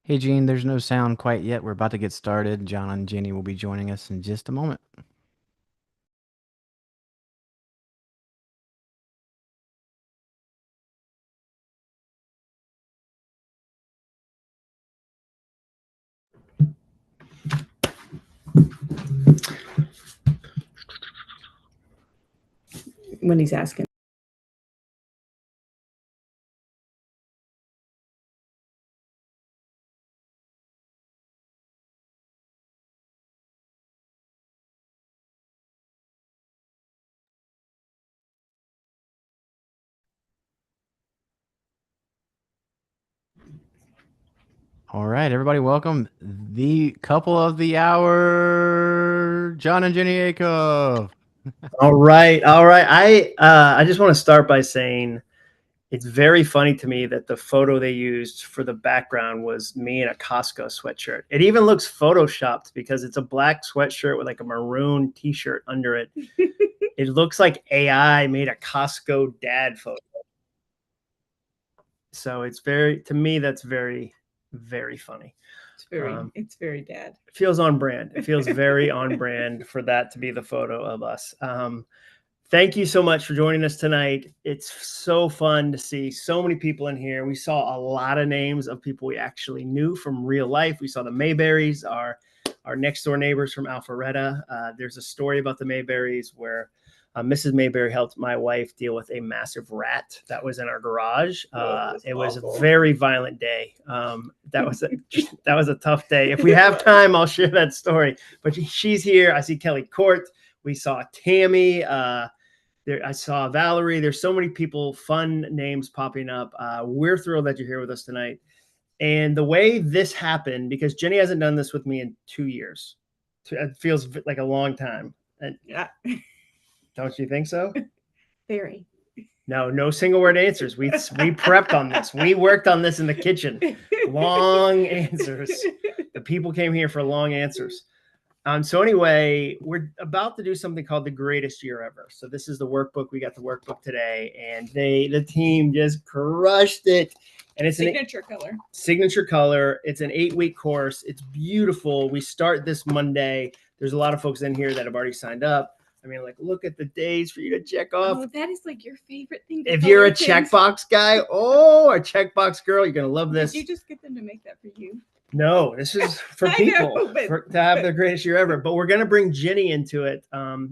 Hey Gene, there's no sound quite yet. We're about to get started. John and Jenny will be joining us in just a moment. When he's asking. All right, everybody, welcome the couple of the hour, John and Jenny Acuff. All right, all right. I just want to start by saying it's very funny to me that the photo they used for the background was me in a Costco sweatshirt. It even looks photoshopped because it's a black sweatshirt with like a maroon T-shirt under it. It looks like AI made a Costco dad photo. So it's to me, that's very, very funny. It's very dad. It feels on brand. It feels very on brand for that to be the photo of us. Thank you so much for joining us tonight. It's so fun to see so many people in here. We saw a lot of names of people we actually knew from real life. We saw the Mayberries, our next door neighbors from Alpharetta. There's a story about the Mayberries where Mrs. Mayberry helped my wife deal with a massive rat that was in our garage. It was a very violent day. That was a tough day. If we have time, I'll share that story. But she's here. I see Kelly Court. We saw Tammy. I saw Valerie. There's so many people, fun names popping up. We're thrilled that you're here with us tonight. And the way this happened, because Jenny hasn't done this with me in 2 years, it feels like a long time. And Yeah. don't you think so? Very. No single word answers. We prepped on this. We worked on this in the kitchen. Long answers. The people came here for long answers. So anyway, we're about to do something called the greatest year ever. So this is the workbook. We got the workbook today, and the team just crushed it. And it's signature color. Signature color. It's an 8-week course. It's beautiful. We start this Monday. There's a lot of folks in here that have already signed up. I mean, like, look at the days for you to check off. Oh, that is like your favorite thing. If you're a checkbox guy, or a checkbox girl, you're gonna love this. Did you just get them to make that for you? No, this is for people to have the greatest year ever. But we're going to bring Jenny into it.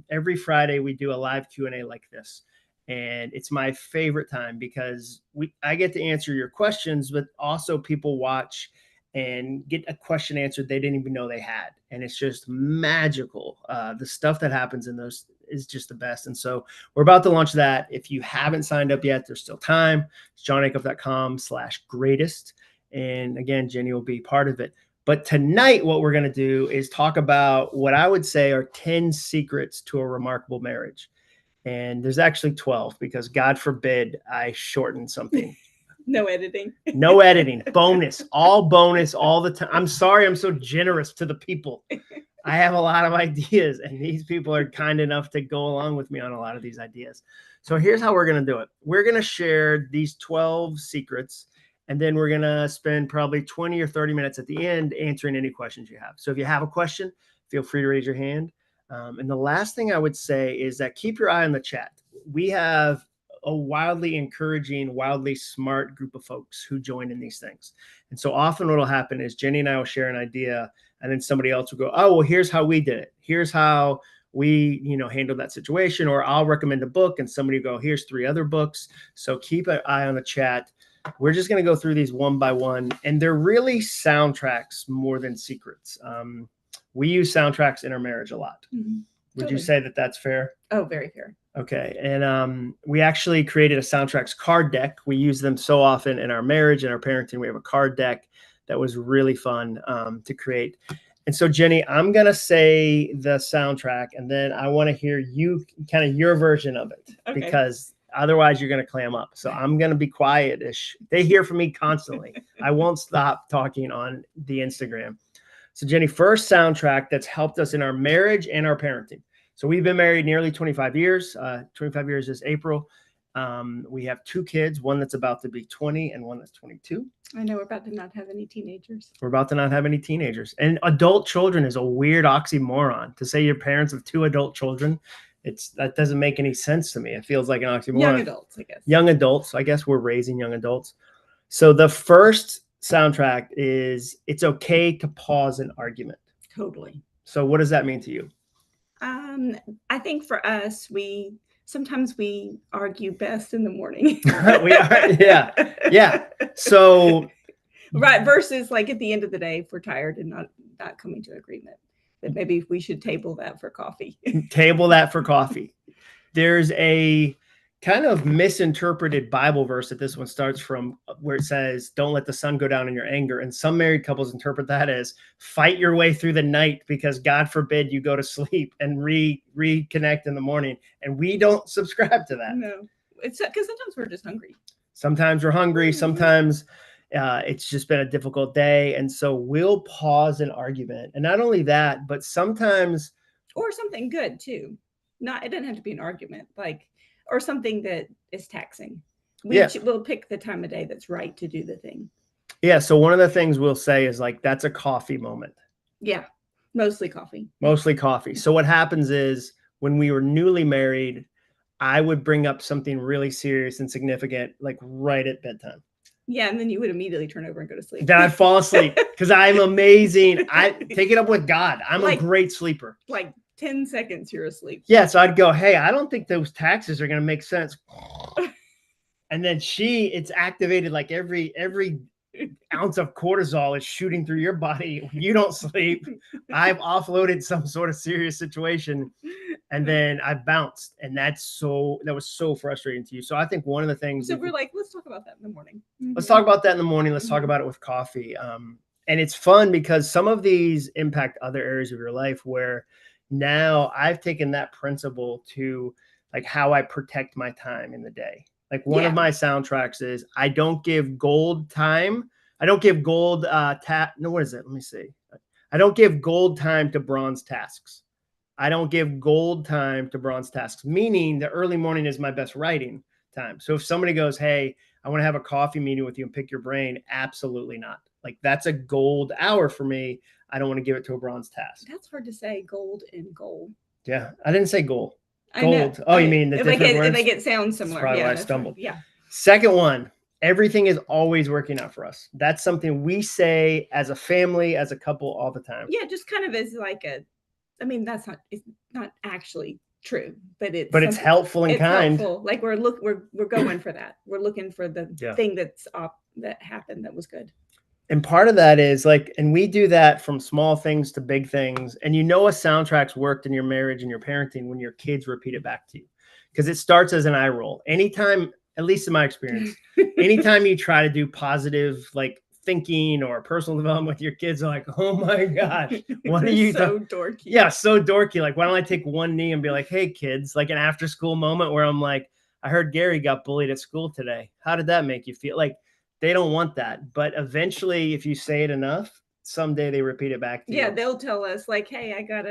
Every Friday we do a live Q&A like this. And it's my favorite time because I get to answer your questions, but also people watch and get a question answered they didn't even know they had. And it's just magical. The stuff that happens in those is just the best. And so we're about to launch that. If you haven't signed up yet, there's still time. It's johnacuff.com/greatest. And again, Jenny will be part of it. But tonight, what we're going to do is talk about what I would say are 10 secrets to a remarkable marriage. And there's actually 12 because God forbid I shorten something. No editing. No editing. Bonus. All the time. I'm sorry I'm so generous to the people. I have a lot of ideas, and these people are kind enough to go along with me on a lot of these ideas. So here's how we're going to do it. We're going to share these 12 secrets. And then we're going to spend probably 20 or 30 minutes at the end answering any questions you have. So if you have a question, feel free to raise your hand. And the last thing I would say is that keep your eye on the chat. We have a wildly encouraging, wildly smart group of folks who join in these things. And so often what will happen is Jenny and I will share an idea, and then somebody else will go, oh, well, here's how we did it. Here's how we, handled that situation. Or I'll recommend a book, and somebody will go, here's 3 other books. So keep an eye on the chat. We're just going to go through these one by one, and they're really soundtracks more than secrets. We use soundtracks in our marriage a lot. Mm-hmm. Would you say that that's fair? Oh, very fair. Okay. And we actually created a soundtracks card deck. We use them so often in our marriage and our parenting. We have a card deck that was really fun to create. And so, Jenny, I'm going to say the soundtrack, and then I want to hear you kind of your version of it. Okay. Because otherwise you're going to clam up. So I'm going to be quiet-ish. They hear from me constantly. I won't stop talking on the Instagram. So Jenny, first soundtrack that's helped us in our marriage and our parenting. So we've been married nearly 25 years. 25 years this April. We have 2 kids, one that's about to be 20 and one that's 22. I know we're about to not have any teenagers. We're about to not have any teenagers. And adult children is a weird oxymoron. To say you're parents of 2 adult children, that doesn't make any sense to me. It feels like an oxymoron. Young adults, I guess. Young adults. I guess we're raising young adults. So the first soundtrack is It's Okay to Pause an Argument. Totally. So what does that mean to you? I think for us, sometimes we argue best in the morning. We are, yeah. So right, versus like at the end of the day, if we're tired and not coming to agreement, that maybe we should table that for coffee. Table that for coffee. There's a kind of misinterpreted Bible verse that this one starts from, where it says, "Don't let the sun go down in your anger." And some married couples interpret that as fight your way through the night because God forbid you go to sleep and reconnect in the morning. And we don't subscribe to that. No, it's because sometimes we're just hungry. Sometimes we're hungry. Sometimes it's just been a difficult day. And so we'll pause an argument. And not only that, but sometimes. Or something good too. It doesn't have to be an argument, or something that is taxing. We'll pick the time of day that's right to do the thing. Yeah. So one of the things we'll say is like, that's a coffee moment. Yeah. Mostly coffee. Mostly coffee. So what happens is when we were newly married, I would bring up something really serious and significant, like right at bedtime. Yeah. And then you would immediately turn over and go to sleep. Then I'd fall asleep because I'm amazing. I take it up with God. I'm a great sleeper. Like 10 seconds, you're asleep. Yeah. So I'd go, hey, I don't think those taxes are going to make sense. And then it's activated like every ounce of cortisol is shooting through your body. You don't sleep. I've offloaded some sort of serious situation and then I bounced. And that was so frustrating to you. So I think one of the things. So we're like, let's talk about that in the morning. Let's talk about that in the morning. Let's talk about it with coffee. And it's fun because some of these impact other areas of your life where now I've taken that principle to like how I protect my time in the day. Like one of my soundtracks is I don't give gold time. I don't give gold no, what is it? Let me see. I don't give gold time to bronze tasks. I don't give gold time to bronze tasks, meaning the early morning is my best writing time. So if somebody goes, hey, I want to have a coffee meeting with you and pick your brain, absolutely not. Like that's a gold hour for me. I don't want to give it to a bronze task. That's hard to say, gold and gold. Yeah, I didn't say gold. Gold. Oh, you mean the different words? If it sounds similar. That's probably why I stumbled. Right. Yeah. Second one, everything is always working out for us. That's something we say as a family, as a couple all the time. Yeah, just kind of as like it's not actually true, but it's helpful and kind. Helpful. Like we're going for that. We're looking for the thing that happened that was good. And part of that is like, and we do that from small things to big things. And a soundtrack's worked in your marriage and your parenting when your kids repeat it back to you. Because it starts as an eye roll. Anytime, at least in my experience, anytime you try to do positive like thinking or personal development with your kids, are like, oh my gosh, what are you so dorky? Yeah, so dorky. Like, why don't I take one knee and be like, hey kids, like an after school moment where I'm like, I heard Gary got bullied at school today. How did that make you feel? Like, they don't want that. But eventually, if you say it enough, someday they repeat it back to you. Yeah, they'll tell us like, hey, I got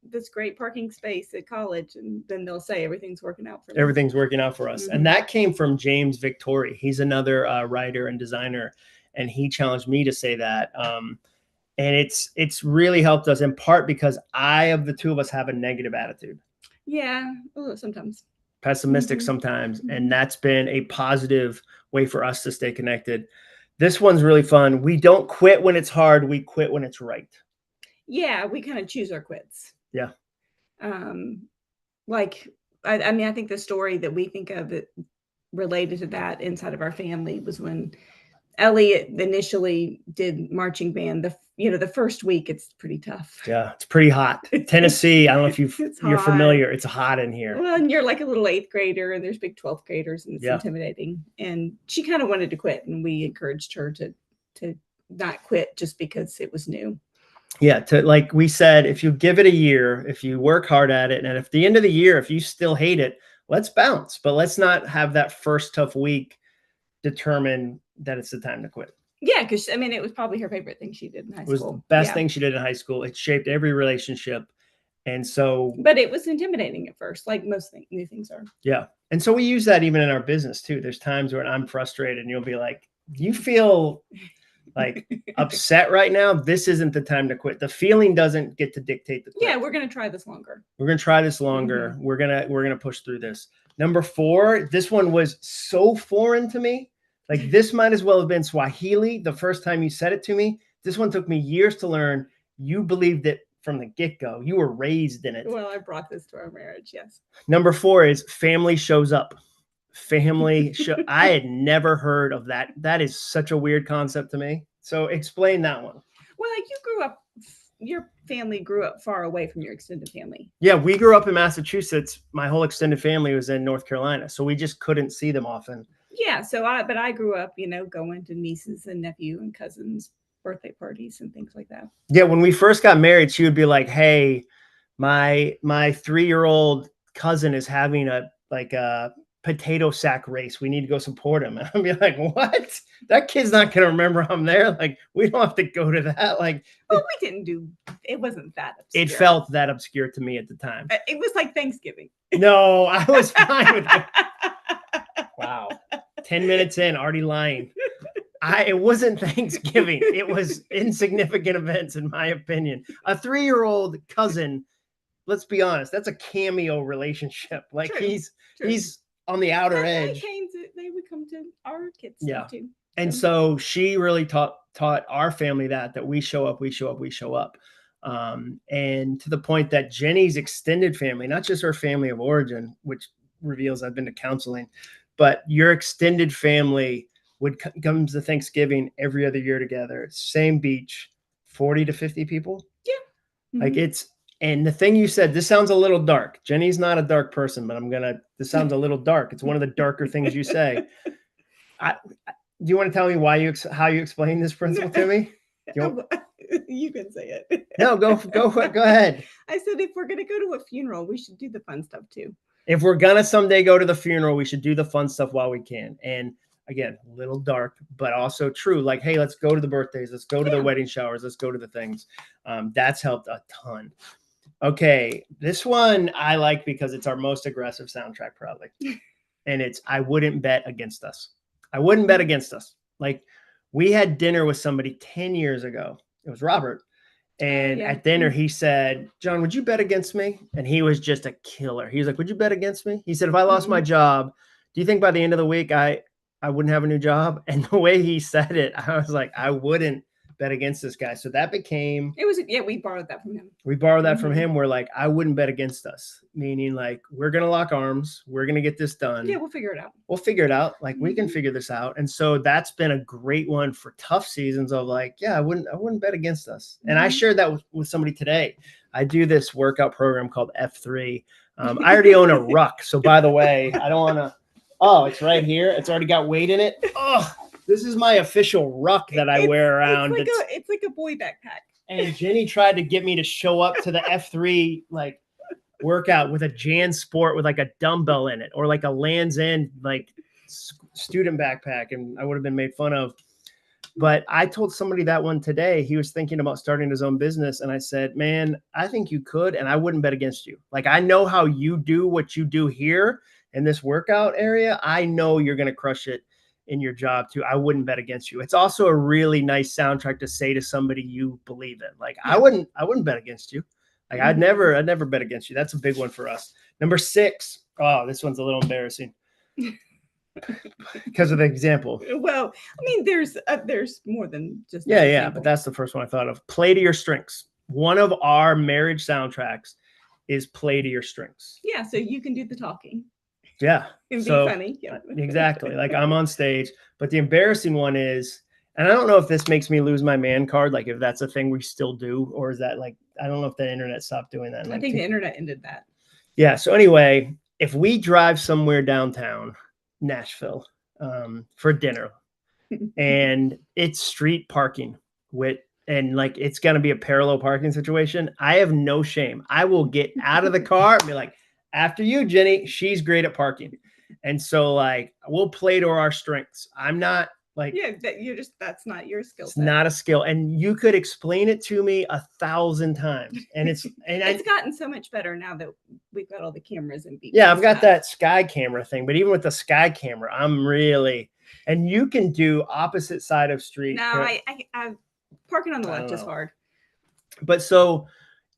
this great parking space at college. And then they'll say everything's working out for me. Everything's working out for us. Mm-hmm. And that came from James Victori. He's another writer and designer. And he challenged me to say that. And it's really helped us in part because of the two of us have a negative attitude. Yeah, sometimes. Pessimistic sometimes. And that's been a positive way for us to stay connected. This one's really fun. We don't quit when it's hard. We quit when it's right. Yeah, we kind of choose our quits. Yeah. I think the story that we think of it related to that inside of our family was when Elliot initially did marching band. The first week it's pretty tough. Yeah, it's pretty hot. Tennessee, I don't know if you're familiar. It's hot in here. Well, and you're like a little 8th grader and there's big 12th graders and it's intimidating. And she kind of wanted to quit and we encouraged her to not quit just because it was new. Yeah, like we said, if you give it a year, if you work hard at it, and if at the end of the year, if you still hate it, let's bounce. But let's not have that first tough week determine that it's the time to quit. Yeah, because it was probably her favorite thing she did in high school. It was the best thing she did in high school. It shaped every relationship. And so, but it was intimidating at first, like most new things are. yeah. And so we use that even in our business too. There's times when I'm frustrated and you'll be like, you feel like upset right now. This isn't the time to quit. The feeling doesn't get to dictate the quit. Yeah, we're going to try this longer. We're going to try this longer. We're going to push through this. Number 4, this one was so foreign to me. Like this might as well have been Swahili the first time you said it to me. This one took me years to learn. You believed it from the get-go. You were raised in it. Well, I brought this to our marriage, yes. Number 4 is family shows up. Family show. I had never heard of that. That is such a weird concept to me. So explain that one. Well, your family grew up far away from your extended family. Yeah, we grew up in Massachusetts. My whole extended family was in North Carolina, so we just couldn't see them often. Yeah, but I grew up, going to nieces and nephew and cousins' birthday parties and things like that. Yeah, when we first got married, she would be like, "Hey, my 3-year-old cousin is having a potato sack race. We need to go support him." And I'd be like, "What? That kid's not going to remember I'm there. Like, we don't have to go to that." Like, well, we didn't do. It wasn't that obscure. It felt that obscure to me at the time. It was like Thanksgiving. No, I was fine with it. Wow. 10 minutes in, already lying. It wasn't Thanksgiving. It was insignificant events, in my opinion. A 3-year-old cousin, let's be honest, that's a cameo relationship. Like True. He's on the outer edge. They would come to our kids too. And so she really taught our family that we show up, we show up, we show up. And to the point that Jenny's extended family, not just her family of origin, which reveals I've been to counseling, but your extended family would come to Thanksgiving every other year together, same beach, 40 to 50 people. Yeah. Mm-hmm. Like and the thing you said, this sounds a little dark. Jenny's not a dark person, but this sounds a little dark. It's one of the darker things you say. Do you want to tell me how you explain this principle to me? You can say it. No, go ahead. I said, if we're going to go to a funeral, we should do the fun stuff too. If we're going to someday go to the funeral, we should do the fun stuff while we can. And again, a little dark, but also true. Like, hey, let's go to the birthdays. Let's go to the wedding showers. Let's go to the things. That's helped a ton. Okay. This one I like because it's our most aggressive soundtrack probably. And it's, I wouldn't bet against us. I wouldn't bet against us. Like, we had dinner with somebody 10 years ago. It was Robert. And at dinner, he said, "John, would you bet against me?" And he was just a killer. He was like, "Would you bet against me?" He said, "If I lost my job, do you think by the end of the week, I wouldn't have a new job?" And the way he said it, I was like, I wouldn't bet against this guy. So that became, we borrowed that from him. We borrowed that from him. We're like, I wouldn't bet against us, meaning like, we're going to lock arms. We're going to get this done. Yeah, we'll figure it out. We'll figure it out. Like, we can figure this out. And so that's been a great one for tough seasons of like, yeah, I wouldn't bet against us. And I shared that with somebody today. I do this workout program called F3. I already own a ruck. So by the way, I don't want to, oh, it's right here. It's already got weight in it. Oh, this is my official ruck that I wear around. It's like a boy backpack. And Jenny tried to get me to show up to the F3 like workout with a Jan Sport with like a dumbbell in it, or like a Land's End like student backpack, and I would have been made fun of. But I told somebody that one today. He was thinking about starting his own business, and I said, "Man, I think you could, and I wouldn't bet against you. Like, I know how you do what you do here in this workout area. I know you're going to crush it in your job too. I wouldn't bet against you." It's also a really nice soundtrack to say to somebody you believe in. Like, I wouldn't bet against you. Like, I'd never bet against you. That's a big one for us. Number 6. Oh, this one's a little embarrassing because of the example. Well, I mean, there's more than just yeah, but that's the first one I thought of. Play to your strengths. One of our marriage soundtracks is play to your strengths. Yeah, so you can do the talking. Yeah. And be funny. Yeah. Exactly. Like, I'm on stage, but the embarrassing one is, and I don't know if this makes me lose my man card, like if that's a thing we still do, or is that like, I don't know if the internet stopped doing that. I think the internet ended that. Yeah. So anyway, if we drive somewhere downtown Nashville for dinner and it's street parking and like, it's going to be a parallel parking situation, I have no shame. I will get out of the car and be like, "After you, Jenny, she's great at parking." And so like, we'll play to our strengths. I'm not Like, Yeah, that's not your skill it's set. not a skill. And you could explain it to me 1,000 times. And it's Gotten so much better now that we've got all the cameras and yeah, I've got that sky camera thing, but even with the sky camera, and you can do opposite side of street. No, I parking on the left is hard. But so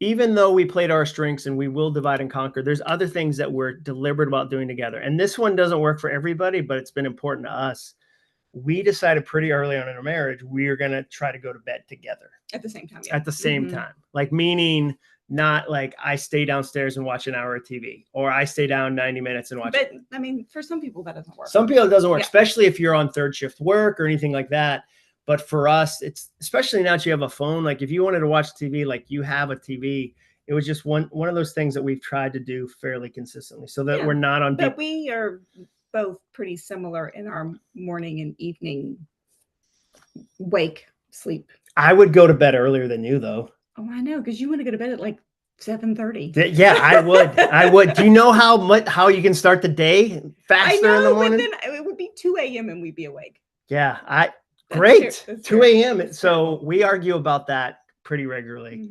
even though we played our strengths and we will divide and conquer, there's other things that we're deliberate about doing together. And this one doesn't work for everybody, but it's been important to us. We decided pretty early on in our marriage, we are going to try to go to bed together. At the same time. Yeah. At the same time. Like, meaning not like I stay downstairs and watch an hour of TV, or I stay down 90 minutes and watch. But I mean, for some people that doesn't work. Some people it doesn't work, especially if you're on third shift work or anything like that. But for us, it's especially now that you have a phone. Like, if you wanted to watch TV, like you have a TV. It was just one of those things that we've tried to do fairly consistently, so that we're not on. But we are both pretty similar in our morning and evening sleep. I would go to bed earlier than you, though. Oh, I know, because you want to go to bed at like 7:30. Yeah, I would. Do you know how you can start the day faster in the morning? But then it would be 2 a.m. and we'd be awake. Yeah, great. 2 a.m. So we argue about that pretty regularly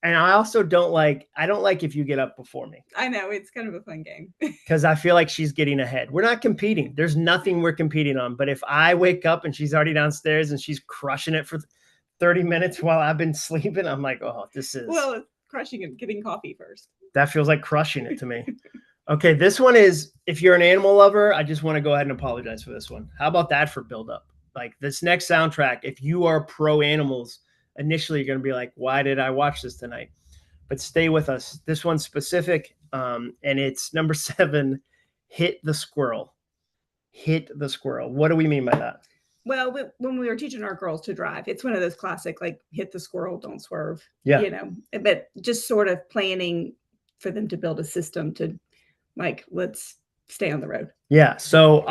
and I also don't like if you get up before me. I know, it's kind of a fun game. Because I feel like she's getting ahead. We're not competing. There's nothing we're competing on. But if I wake up and she's already downstairs and she's crushing it for 30 minutes while I've been sleeping, I'm like, oh, this is. Well, crushing it, getting coffee first. That feels like crushing it to me. Okay, this one is, if you're an animal lover, I just want to go ahead and apologize for this one. How about that for build up? Like, this next soundtrack, if you are pro animals, initially you're going to be like, why did I watch this tonight? But stay with us. This one's specific, and it's number 7, hit the squirrel. Hit the squirrel. What do we mean by that? Well, when we were teaching our girls to drive, it's one of those classic, like, hit the squirrel, don't swerve. Yeah. But just sort of planning for them to build a system to, like, let's stay on the road. Yeah. So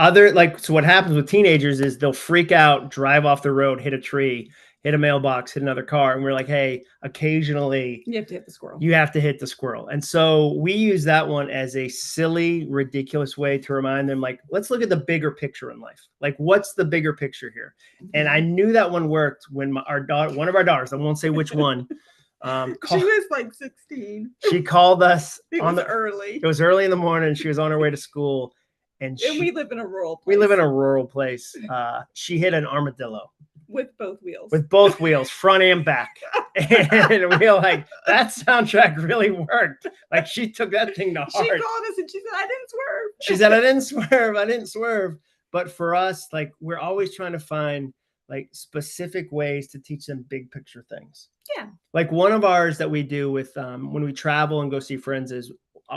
what happens with teenagers is they'll freak out, drive off the road, hit a tree, hit a mailbox, hit another car. And we're like, hey, occasionally you have to hit the squirrel. You have to hit the squirrel. And so we use that one as a silly, ridiculous way to remind them, like, let's look at the bigger picture in life. Like, what's the bigger picture here? And I knew that one worked when one of our daughters, I won't say which one. She was like 16. She called us. It was early in the morning. She was on her way to school. And we live in a rural place. We live in a rural place. She hit an armadillo. With both wheels. With both wheels, front and back. And we were like, that soundtrack really worked. Like, she took that thing to heart. She called us and she said, I didn't swerve. She said, I didn't swerve. But for us, like, we're always trying to find, like, specific ways to teach them big picture things. Yeah. Like, one of ours that we do with when we travel and go see friends is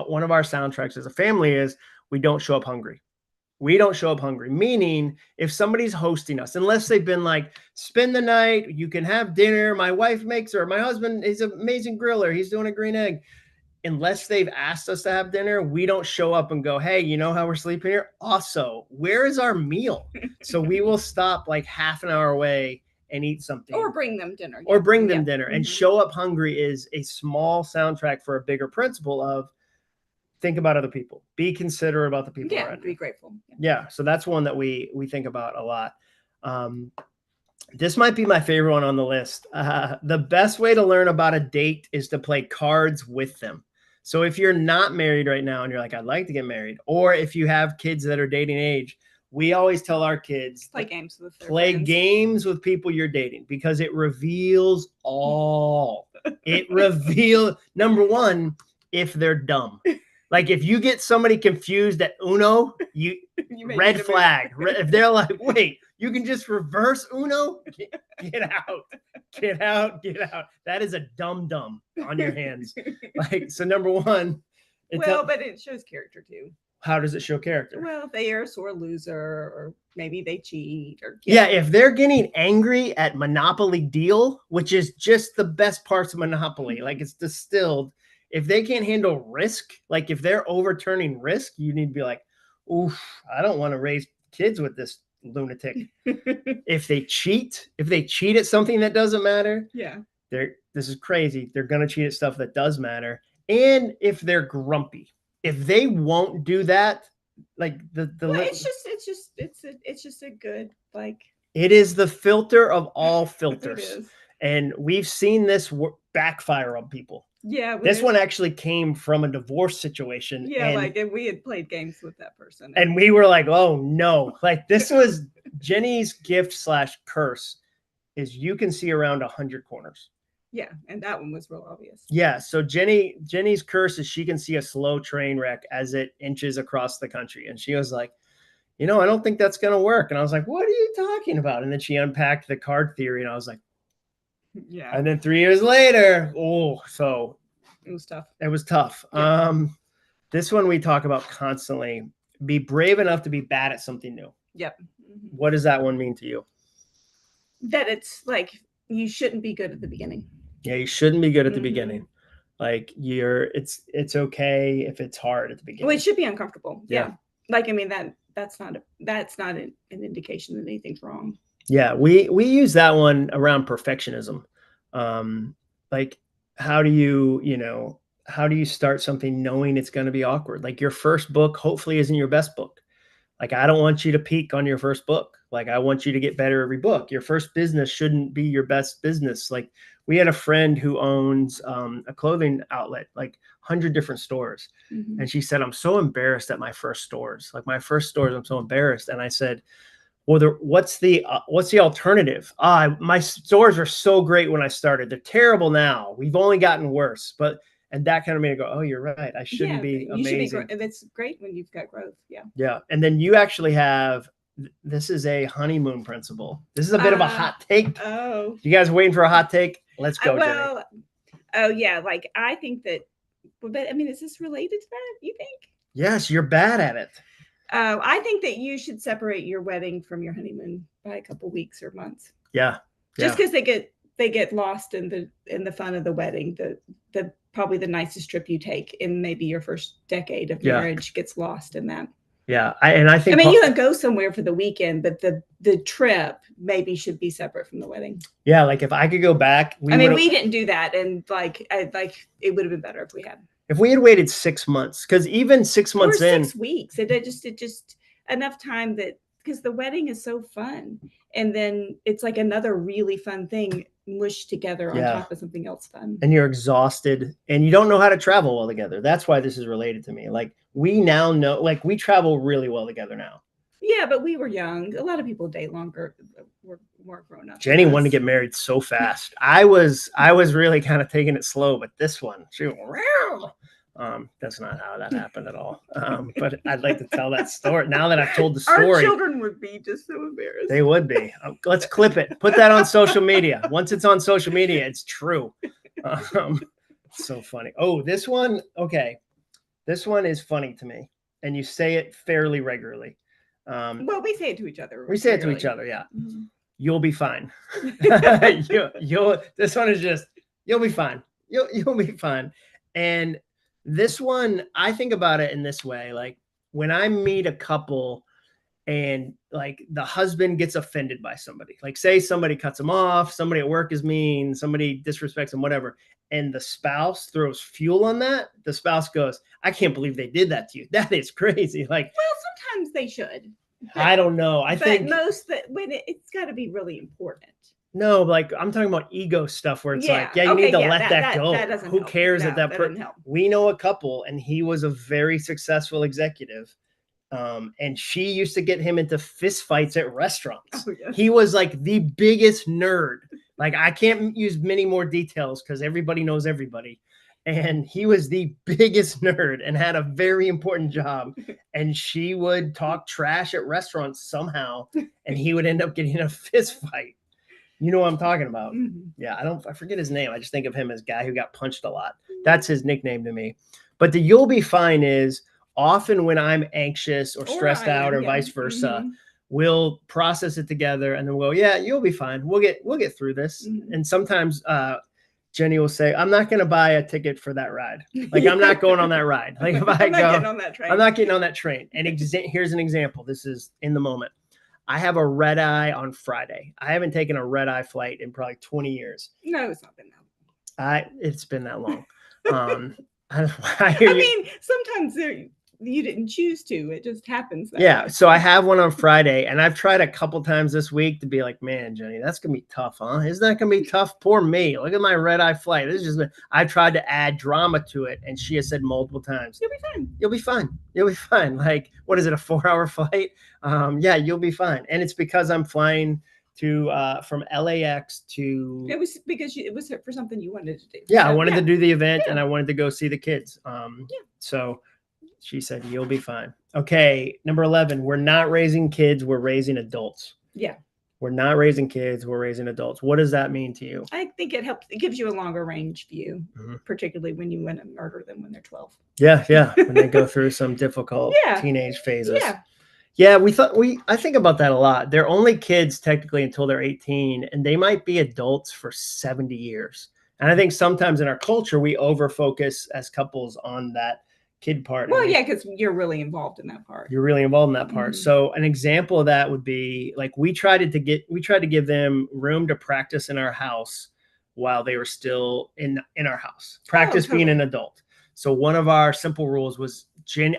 one of our soundtracks as a family is we don't show up hungry. We don't show up hungry, meaning if somebody's hosting us, unless they've been like, spend the night, you can have dinner. My wife makes, or my husband is an amazing griller. He's doing a green egg. Unless they've asked us to have dinner, we don't show up and go, hey, you know how we're sleeping here? Also, where is our meal? So we will stop like half an hour away and eat something. Or bring them dinner. Or bring them dinner. And show up hungry is a small soundtrack for a bigger principle of, think about other people. Be considerate about the people around you. Be grateful. Yeah, so that's one that we think about a lot. This might be my favorite one on the list. The best way to learn about a date is to play cards with them. So if you're not married right now and you're like, I'd like to get married, or if you have kids that are dating age, we always tell our kids, play games with games with people you're dating, because it reveals all. It reveals, number one, if they're dumb. Like, if you get somebody confused at Uno, you red flag. If they're like, wait, you can just reverse Uno? Get out. That is a dumb on your hands. Like, so number one. But it shows character too. How does it show character? Well, if they are a sore loser, or maybe they cheat. Yeah, if they're getting angry at Monopoly Deal, which is just the best parts of Monopoly, like it's distilled. If they can't handle risk, like if they're overturning risk, you need to be like, oof, I don't want to raise kids with this lunatic. If they cheat at something that doesn't matter, this is crazy. They're going to cheat at stuff that does matter. And if they're grumpy, if they won't do that, like Well, it's just a good, like, it is the filter of all it filters. is. And we've seen this backfire on people. Yeah. This one actually came from a divorce situation. Yeah, and, like, and we had played games with that person. and we were like, oh no, like this was Jenny's gift / curse is you can see around 100 corners. Yeah, and that one was real obvious. Yeah, so Jenny's curse is she can see a slow train wreck as it inches across the country. And she was like, I don't think that's going to work. And I was like, what are you talking about? And then she unpacked the card theory, and I was like, yeah. And then 3 years later, so it was tough. It was tough. Yeah. This one we talk about constantly. Be brave enough to be bad at something new. Yep. What does that one mean to you? That it's like you shouldn't be good at the beginning. Yeah, you shouldn't be good at the beginning. Like it's okay if it's hard at the beginning. Well, it should be uncomfortable. Yeah. Like, I mean, that's not an indication that anything's wrong. Yeah, we use that one around perfectionism. Like how do you start something knowing it's going to be awkward? Like your first book hopefully isn't your best book. Like I don't want you to peak on your first book. Like I want you to get better every book. Your first business shouldn't be your best business. Like we had a friend who owns a clothing outlet, like 100 different stores. And she said, I'm so embarrassed at my first stores. Like my first stores, I'm so embarrassed. And I said, well, what's the alternative? My stores are so great when I started. They're terrible now. We've only gotten worse. And that kind of made me go, oh, you're right. I shouldn't be amazing. And it's great when you've got growth. Yeah. Yeah. And then you actually have, this is a honeymoon principle. This is a bit of a hot take. Oh. You guys waiting for a hot take? Let's go, Jenny. Oh, yeah. Like, I think that, but I mean, is this related to that, you think? Yes, you're bad at it. I think that you should separate your wedding from your honeymoon by a couple weeks or months. Yeah. Just because they get lost in the fun of the wedding, the probably the nicest trip you take in maybe your first decade of marriage gets lost in that. Yeah. I think you can go somewhere for the weekend, but the trip maybe should be separate from the wedding. Yeah. Like if I could go back, we didn't do that. And it would have been better if we had. If we had waited 6 months, because even 6 months or 6 weeks, it just enough time that, because the wedding is so fun. And then it's like another really fun thing mushed together on top of something else fun. And you're exhausted and you don't know how to travel well together. That's why this is related to me. Like we now know, like we travel really well together now. Yeah, but we were young. A lot of people date longer. We're more grown up. Jenny wanted to get married so fast. I was really kind of taking it slow, but this one, that's not how that happened at all. But I'd like to tell that story now that I've told the story. Our children would be just so embarrassed. They would be. Let's clip it. Put that on social media. Once it's on social media, it's true. So funny. Oh, this one. Okay. This one is funny to me. And you say it fairly regularly. Well, we say it to each other. We say it to each other. Yeah. Mm-hmm. You'll be fine. This one is just, you'll be fine. You'll be fine. And this one, I think about it in this way. Like when I meet a couple and like the husband gets offended by somebody, like say somebody cuts him off, somebody at work is mean, somebody disrespects him, whatever. And the spouse throws fuel on that. The spouse goes, I can't believe they did that to you. That is crazy. Like, well, sometimes they should. I don't know. I think most that when it's got to be really important. No, like I'm talking about ego stuff where it's you need to let that go. Who cares at that point? We know a couple and he was a very successful executive. And she used to get him into fist fights at restaurants. Oh, yes. He was like the biggest nerd. Like I can't use many more details because everybody knows everybody. And he was the biggest nerd and had a very important job. And she would talk trash at restaurants somehow. And he would end up getting in a fist fight. You know what I'm talking about. Mm-hmm. Yeah, I forget his name. I just think of him as a guy who got punched a lot. That's his nickname to me. But the you'll be fine is often when I'm anxious or stressed out or vice versa, we'll process it together and then we'll, you'll be fine. We'll get through this. Mm-hmm. And sometimes Jenny will say, I'm not going to buy a ticket for that ride. Like I'm not going on that ride. Like if I go, I'm not getting on that train. And here's an example. This is in the moment. I have a red eye on Friday. I haven't taken a red eye flight in probably 20 years. No, it's not been that long. It's been that long. I mean, sometimes you didn't choose to. It just happens. That Yeah. way. So I have one on Friday, and I've tried a couple times this week to be like, man, Jenny, that's gonna be tough, huh? Isn't that gonna be tough? Poor me. Look at my red eye flight. This is just I tried to add drama to it, and she has said multiple times, You'll be fine. you'll be fine. You'll be fine. Like, what is it, a 4-hour flight? Yeah, you'll be fine. And it's because I'm flying to from LAX to It was because it was for something you wanted to do. yeah, So, I wanted to do the event Yeah. and I wanted to go see the kids. Yeah. So she said, you'll be fine. Okay. Number 11, we're not raising kids. We're raising adults. Yeah. We're not raising kids. We're raising adults. What does that mean to you? I think it helps. It gives you a longer range view, Mhm. particularly when you want to murder them when they're 12. Yeah. Yeah. When they go through some difficult Yeah. teenage phases. Yeah. Yeah. I think about that a lot. They're only kids technically until they're 18, and they might be adults for 70 years. And I think sometimes in our culture, we over focus as couples on that kid part. Well, yeah, because you're really involved in that part. You're really involved in that part. Mhm. So an example of that would be like we tried to give them room to practice in our house while they were still in our house. Practice being totally. an adult. So one of our simple rules was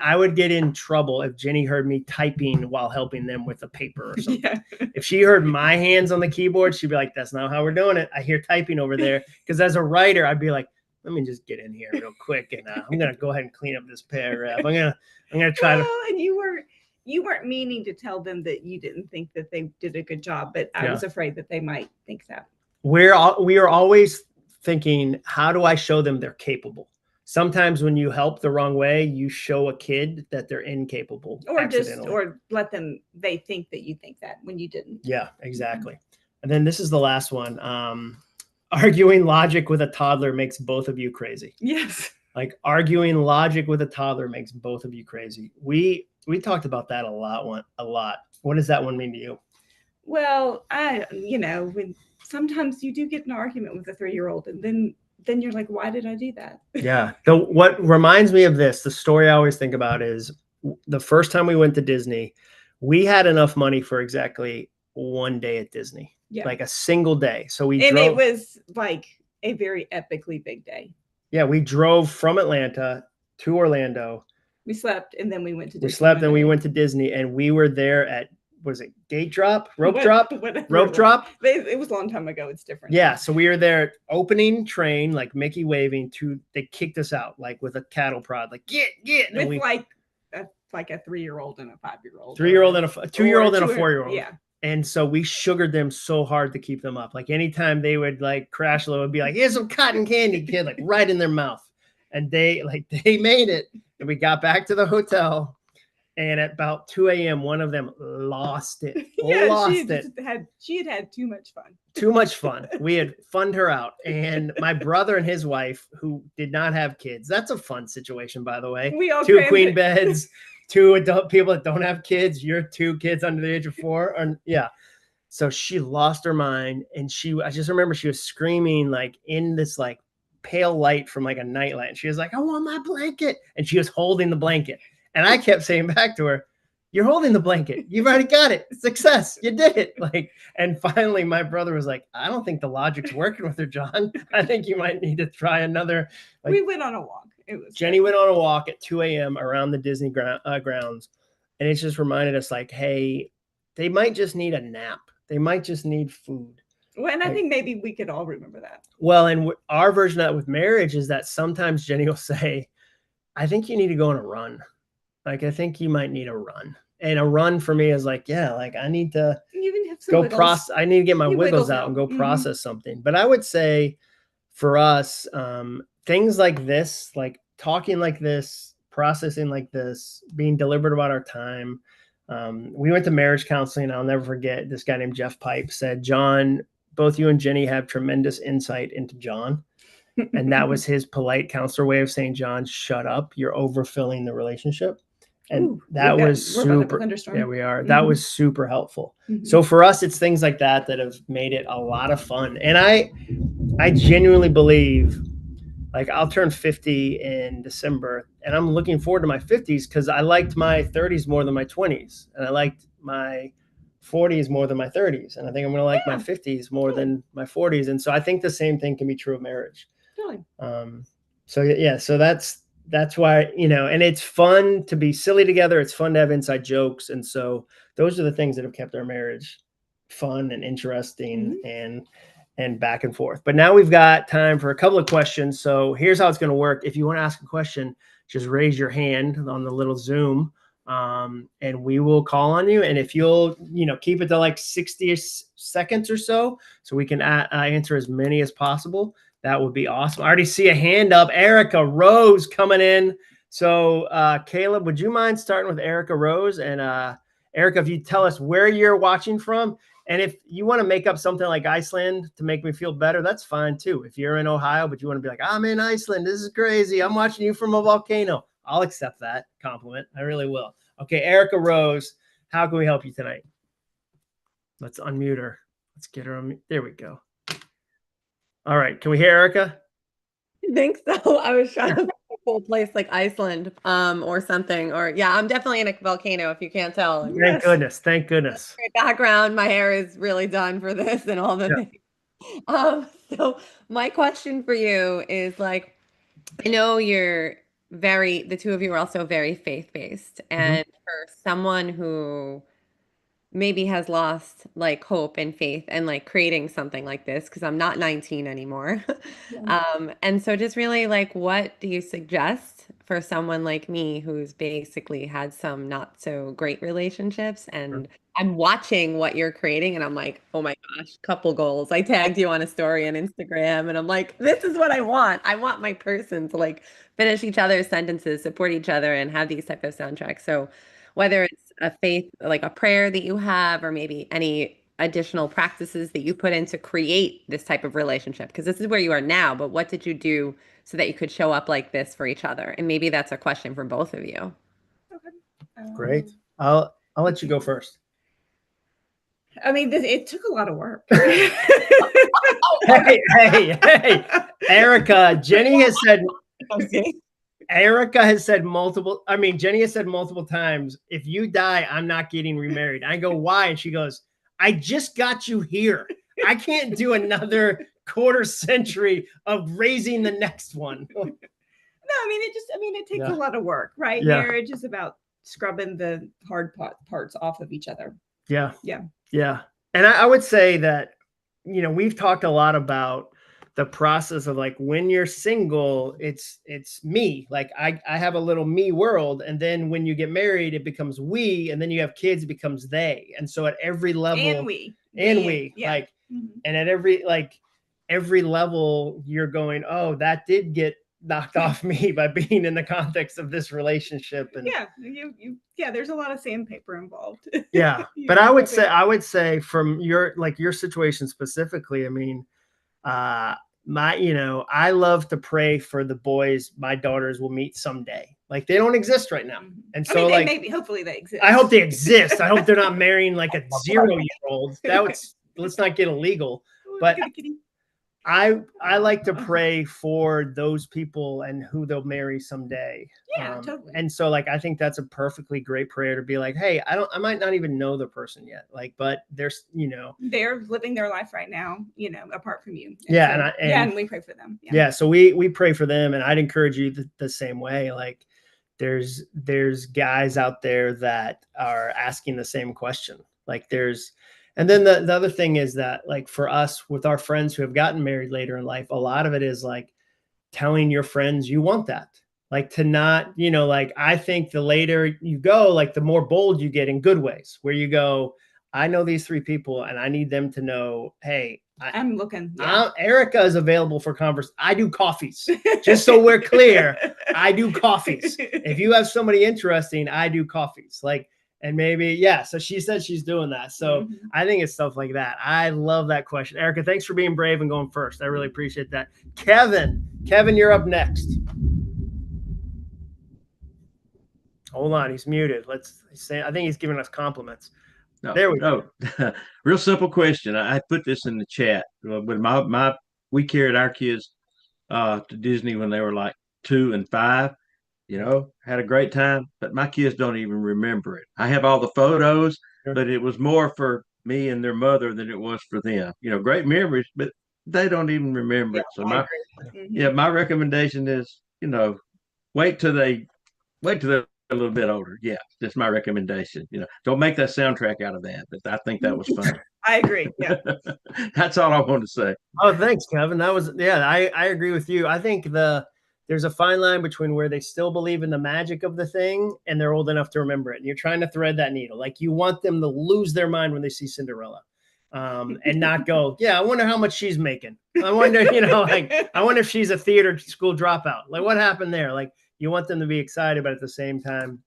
I would get in trouble if Jenny heard me typing while helping them with a paper or something. Yeah. If she heard my hands on the keyboard, she'd be like, that's not how we're doing it. I hear typing over there. Because as a writer, I'd be like, let me just get in here real quick, and I'm gonna go ahead and clean up this paragraph. I'm gonna try to. And you weren't meaning to tell them that you didn't think that they did a good job, but I was afraid that they might think that. We are always thinking, how do I show them they're capable? Sometimes when you help the wrong way, you show a kid that they're incapable, or let them. They think that you think that when you didn't. Yeah, exactly. And then this is the last one. Arguing logic with a toddler makes both of you crazy. Yes. Like arguing logic with a toddler makes both of you crazy. We talked about that a lot. What does that one mean to you? Well, when sometimes you do get an argument with a 3-year-old, and then you're like, why did I do that? Yeah. What reminds me of this, the story I always think about is the first time we went to Disney, we had enough money for exactly one day at Disney. Yeah. Like a single day. So it was like a very epically big day. Yeah, we drove from Atlanta to Orlando. We slept and then we went to Disney. We slept and we went to Disney, and we were there at, was it gate drop? Rope drop? Rope drop? It was a long time ago. It's different. Yeah. So we were there opening train, like Mickey waving they kicked us out, like with a cattle prod, like get. And with like a 3-year-old and a 5-year-old. 3-year-old and a 2-year-old and a 4-year-old. Yeah. And so we sugared them so hard to keep them up. Like anytime they would like crash low, it'd be like, here's some cotton candy, kid, like right in their mouth. And they made it. And we got back to the hotel. And at about 2 a.m., one of them lost it. She had had too much fun. Too much fun. We had funned her out. And my brother and his wife, who did not have kids, that's a fun situation, by the way. We all 2 queen beds. 2 adult people that don't have kids. You're 2 kids under the age of 4. Yeah. So she lost her mind. And I just remember she was screaming like in this like pale light from like a nightlight. And she was like, I want my blanket. And she was holding the blanket. And I kept saying back to her, you're holding the blanket. You've already got it. Success. You did it. And finally my brother was like, I don't think the logic's working with her, John. I think you might need to try another. We went on a walk. Jenny went on a walk at 2 a.m. around the Disney grounds, and it just reminded us like, hey, they might just need a nap. They might just need food. Well, and I think maybe we could all remember that. Well, and our version of that with marriage is that sometimes Jenny will say, I think you need to go on a run. Like, I think you might need a run. And a run for me is like, yeah, like I need to go process. I need to get my wiggles out and go process something. But I would say for us, things like this, like talking like this, processing like this, being deliberate about our time. We went to marriage counseling. I'll never forget this guy named Jeff Pipe said, John, both you and Jenny have tremendous insight into John. And that was his polite counselor way of saying, John, shut up. You're overfilling the relationship. And that was super. Yeah, we are. That was super helpful. So for us, it's things like that have made it a lot of fun. And I genuinely believe, like, I'll turn 50 in December, and I'm looking forward to my 50s because I liked my 30s more than my 20s, and I liked my 40s more than my 30s, and I think I'm going to like my 50s more than my 40s. And so I think the same thing can be true of marriage. Really? So yeah, so that's that's why, and it's fun to be silly together. It's fun to have inside jokes. And so those are the things that have kept our marriage fun and interesting and back and forth. But now we've got time for a couple of questions. So here's how it's going to work. If you want to ask a question, just raise your hand on the little Zoom, and we will call on you. And if you'll, keep it to like 60 seconds or so we can answer as many as possible, that would be awesome. I already see a hand up. Erica Rose coming in. So Caleb, would you mind starting with Erica Rose? And Erica, if you tell us where you're watching from, and if you want to make up something like Iceland to make me feel better, that's fine too. If you're in Ohio, but you want to be like, I'm in Iceland, this is crazy, I'm watching you from a volcano, I'll accept that compliment. I really will. Okay, Erica Rose, how can we help you tonight? Let's unmute her. Let's get her on. There we go. All right, can we hear Erica? I think so. I was trying to find a cool place like Iceland, or something. Or yeah, I'm definitely in a volcano. If you can't tell. Thank goodness. Thank goodness. Great background. My hair is really done for this and all the things. So my question for you is like, I know the two of you are also very faith-based, and for someone who maybe has lost like hope and faith and like creating something like this, because I'm not 19 anymore. And so just really like, what do you suggest for someone like me who's basically had some not so great relationships, and I'm watching what you're creating and I'm like, oh my gosh, couple goals. I tagged you on a story on Instagram and I'm like, this is what I want. I want my person to like finish each other's sentences, support each other, and have these type of soundtracks. So whether it's a faith, like a prayer that you have, or maybe any additional practices that you put in to create this type of relationship, because this is where you are now, but what did you do so that you could show up like this for each other? And maybe that's a question for both of you. Okay. Great. I'll let you go first. I mean, it took a lot of work. Hey, Erica, Jenny has said, Jenny has said multiple times, if you die, I'm not getting remarried. I go, why? And she goes, I just got you here. I can't do another quarter century of raising the next one. No, it takes a lot of work, right? Yeah. Marriage is about scrubbing the hard parts off of each other. Yeah. Yeah. Yeah. And I would say that, we've talked a lot about the process of like, when you're single, it's me. Like I have a little me world. And then when you get married, it becomes we, and then you have kids, it becomes they. And so at every level, and we, yeah. Like, and at every level you're going, oh, that did get knocked off me by being in the context of this relationship. And there's a lot of sandpaper involved. Yeah. But I would say from your situation specifically, I love to pray for the boys my daughters will meet someday. Like, they don't exist right now. And so hopefully they exist. I hope they exist. I hope they're not marrying like a 0-year-old. Let's not get illegal. But I like to pray for those people and who they'll marry someday. Yeah, totally. And so like, I think that's a perfectly great prayer to be like, hey, I might not even know the person yet. Like, but there's, they're living their life right now, apart from you. And and we pray for them. Yeah. So we pray for them, and I'd encourage you the same way. Like, there's guys out there that are asking the same question. Like and then the other thing is that, like, for us with our friends who have gotten married later in life, a lot of it is like telling your friends you want that. Like, to not, like, I think the later you go, like, the more bold you get in good ways, where you go, I know these 3 people and I need them to know, hey, I'm looking. Erica is available for conversation. I do coffees. Just so we're clear, I do coffees. If you have somebody interesting, I do coffees. Like, and maybe, so she said she's doing that. So I think it's stuff like that. I love that question. Erica, thanks for being brave and going first. I really appreciate that. Kevin, you're up next. Hold on, he's muted. Let's say, I think he's giving us compliments. No, there we go. Real simple question. I put this in the chat. But we carried our kids to Disney when they were like 2 and 5. Had a great time, but my kids don't even remember it. I have all the photos, but it was more for me and their mother than it was for them. Great memories, but they don't even remember it. So my recommendation is, wait till they're a little bit older. Yeah, that's my recommendation. Don't make that soundtrack out of that. But I think that was funny. I agree. Yeah. That's all I want to say. Oh, thanks, Kevin. I agree with you. I think there's a fine line between where they still believe in the magic of the thing and they're old enough to remember it. And you're trying to thread that needle. Like you want them to lose their mind when they see Cinderella. And not go, yeah, I wonder how much she's making. I wonder, I wonder if she's a theater school dropout. Like what happened there? Like you want them to be excited, but at the same time,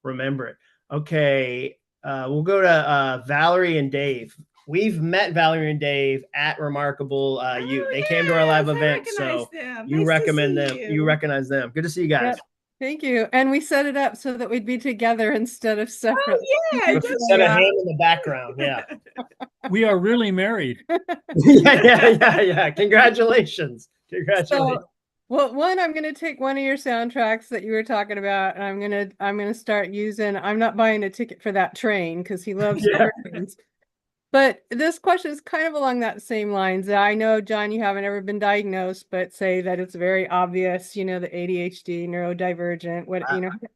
remember it. Okay. We'll go to Valerie and Dave. We've met Valerie and Dave at Remarkable Youth. They came to our live event, so you recommend them. You recognize them. Good to see you guys. Yep. Thank you. And we set it up so that we'd be together instead of separate. Oh, yeah. Instead of him in the background. Yeah. We are really married. Yeah. Congratulations. So, well, one, I'm going to take one of your soundtracks that you were talking about, and I'm going to start using. I'm not buying a ticket for that train because he loves trains. But this question is kind of along that same lines. I know, John, you haven't ever been diagnosed, but say that it's very obvious, the ADHD, neurodivergent,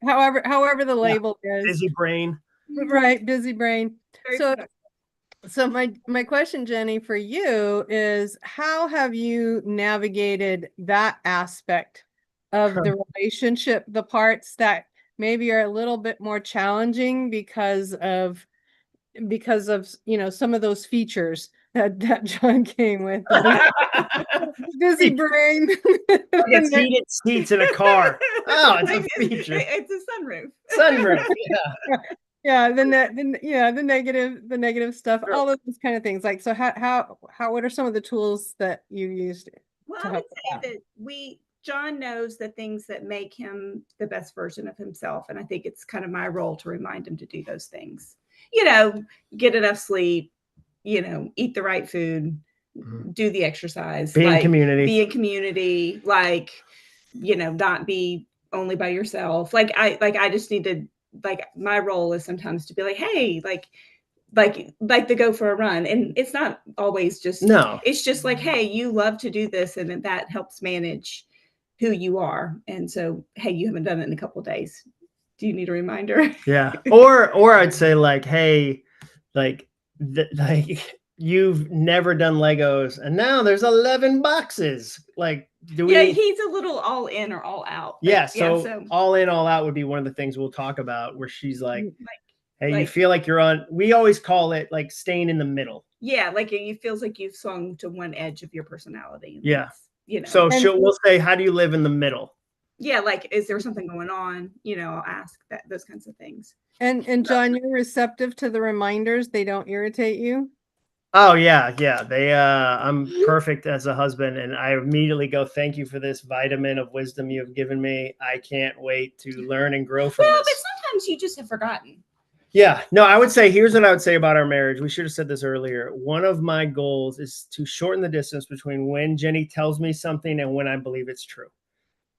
however the label is. Busy brain. Right, busy brain. So my question, Jenny, for you is, how have you navigated that aspect of the relationship, the parts that maybe are a little bit more challenging because of some of those features that John came with? Busy brain. It's heated seats in a car. Oh, it's a feature. It's a sunroof. Sunroof. Yeah. Yeah, the negative stuff, all of those kind of things. Like, so what are some of the tools that you used? Well, I would say that John knows the things that make him the best version of himself. And I think it's kind of my role to remind him to do those things. Get enough sleep, eat the right food, do the exercise, be in community, like, not be only by yourself. I just need to, my role is sometimes to be like, hey, like to go for a run. And it's not always just, it's just like, hey, you love to do this. And that helps manage who you are. And so, hey, you haven't done it in a couple of days. Do you need a reminder? Yeah. Or I'd say like, hey, you've never done Legos and now there's 11 boxes. Like, he's a little all in or all out. So all in, all out would be one of the things we'll talk about, where she's like, hey, you feel like we always call it like staying in the middle. Yeah. Like it feels like you've swung to one edge of your personality. Yeah. So we'll say, how do you live in the middle? Yeah. Like, is there something going on? I'll ask those kinds of things. And John, you're receptive to the reminders. They don't irritate you? Oh yeah. I'm perfect as a husband, and I immediately go, thank you for this vitamin of wisdom you have given me. I can't wait to learn and grow from this. But sometimes you just have forgotten. Yeah, no, I would say, here's what I would say about our marriage. We should have said this earlier. One of my goals is to shorten the distance between when Jenny tells me something and when I believe it's true.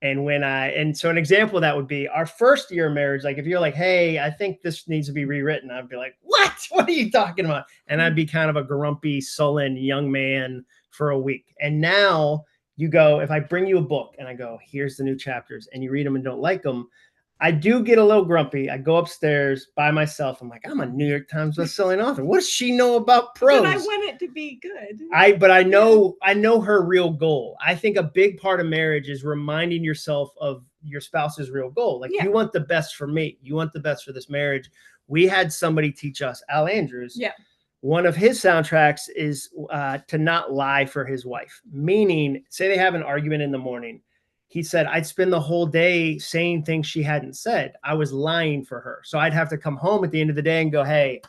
And so an example of that would be our first year of marriage. Like if you're like, hey, I think this needs to be rewritten, I'd be like, what are you talking about? And I'd be kind of a grumpy, sullen young man for a week. And now you go, if I bring you a book and I go, here's the new chapters, and you read them and don't like them, I do get a little grumpy. I go upstairs by myself. I'm like, I'm a New York Times bestselling author. What does she know about prose? But I want it to be good. I know her real goal. I think a big part of marriage is reminding yourself of your spouse's real goal. Like, you want the best for me. You want the best for this marriage. We had somebody teach us, Al Andrews. Yeah. One of his soundtracks is to not lie for his wife. Meaning, say they have an argument in the morning. He said, I'd spend the whole day saying things she hadn't said. I was lying for her. So I'd have to come home at the end of the day and go, hey,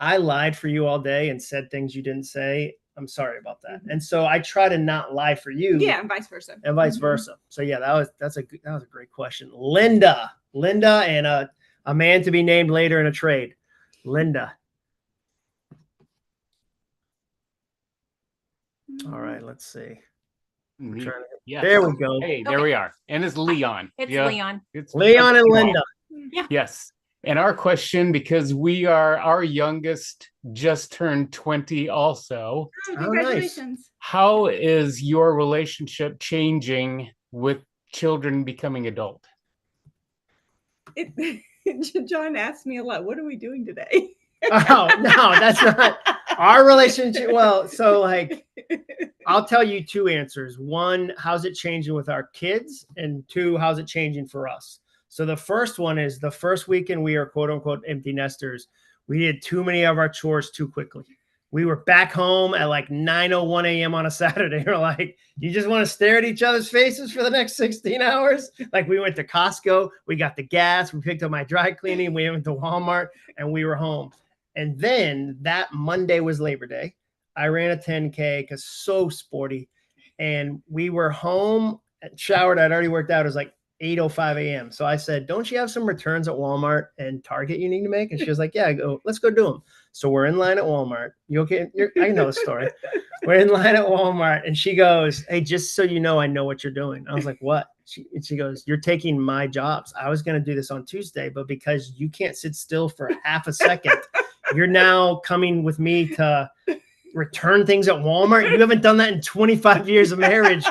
I lied for you all day and said things you didn't say. I'm sorry about that. And so I try to not lie for you. Yeah, and vice versa. And vice versa. So yeah, that was a great question. Linda, and a man to be named later in a trade. Linda. All right, let's see. Yeah. There we go. Hey, there we are. And it's Leon. It's Leon. It's Leon and Linda. Yeah. Yes. And our question, because our youngest just turned 20 also. Oh, congratulations. How is your relationship changing with children becoming adult? John asked me a lot. What are we doing today? Oh, no, that's not our relationship. Well, so like, I'll tell you two answers. One, how's it changing with our kids? And two, how's it changing for us? So the first one is the first weekend we are quote unquote empty nesters. We did too many of our chores too quickly. We were back home at like 9:01 a.m. on a Saturday. We're like, you just want to stare at each other's faces for the next 16 hours? Like, we went to Costco, we got the gas, we picked up my dry cleaning, we went to Walmart, and we were home. And then that Monday was Labor Day. I ran a 10K because so sporty. And we were home, showered. I'd already worked out. It was like 8:05 a.m. So I said, don't you have some returns at Walmart and Target you need to make? And she was like, yeah, let's go do them. So we're in line at Walmart. You okay? I know the story. We're in line at Walmart and she goes, hey, just so you know, I know what you're doing. I was like, what? She goes, you're taking my jobs. I was going to do this on Tuesday, but because you can't sit still for half a second, you're now coming with me to return things at Walmart. You haven't done that in 25 years of marriage.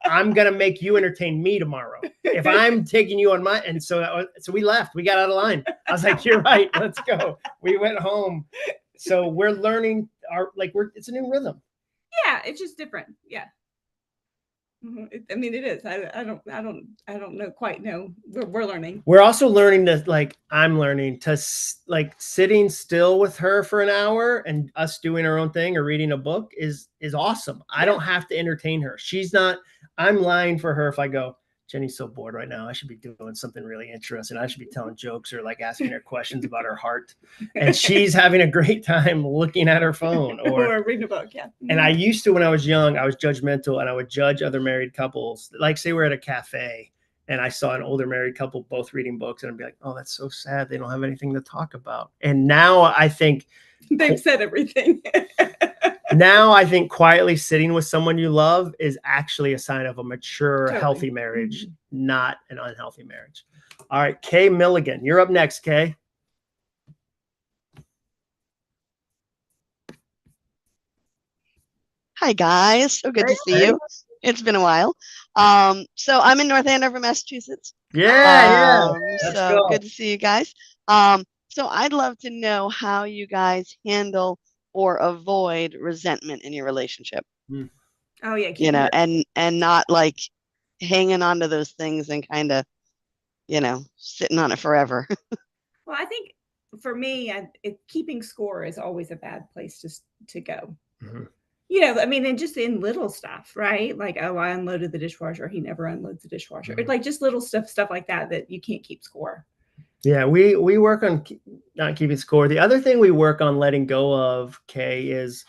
I'm going to make you entertain me tomorrow. If I'm taking you on my, and so we left, we got out of line. I was like, you're right. Let's go. We went home. So we're learning it's a new rhythm. Yeah. It's just different. Yeah. I mean, it is. I don't quite know. We're learning. We're also learning to I'm learning to sitting still with her for an hour and us doing our own thing or reading a book is awesome. Yeah. I don't have to entertain her. I'm lying for her if I go, Jenny's so bored right now. I should be doing something really interesting. I should be telling jokes or asking her questions about her heart. And she's having a great time looking at her phone or reading a book. Yeah. And I used to, when I was young, I was judgmental and I would judge other married couples. Like, say we're at a cafe and I saw an older married couple both reading books and I'd be like, oh, that's so sad. They don't have anything to talk about. And now I think they've said everything. Now I think quietly sitting with someone you love is actually a sign of a mature, healthy marriage, not an unhealthy marriage. All right, Kay Milligan, you're up next, Kay. Hi, guys. So good to see you. It's been a while. So I'm in North Andover, Massachusetts. Yeah. So good to see you guys. So I'd love to know how you guys handle or avoid resentment in your relationship. Oh yeah. And not hanging on to those things and kind of, sitting on it forever. Well, I think for me, keeping score is always a bad place to go. Mm-hmm. I mean, and just in little stuff, right? Like, oh, I unloaded the dishwasher. He never unloads the dishwasher. Mm-hmm. Just little stuff like that you can't keep score. Yeah, we work on not keeping score. The other thing we work on letting go of, Kay, is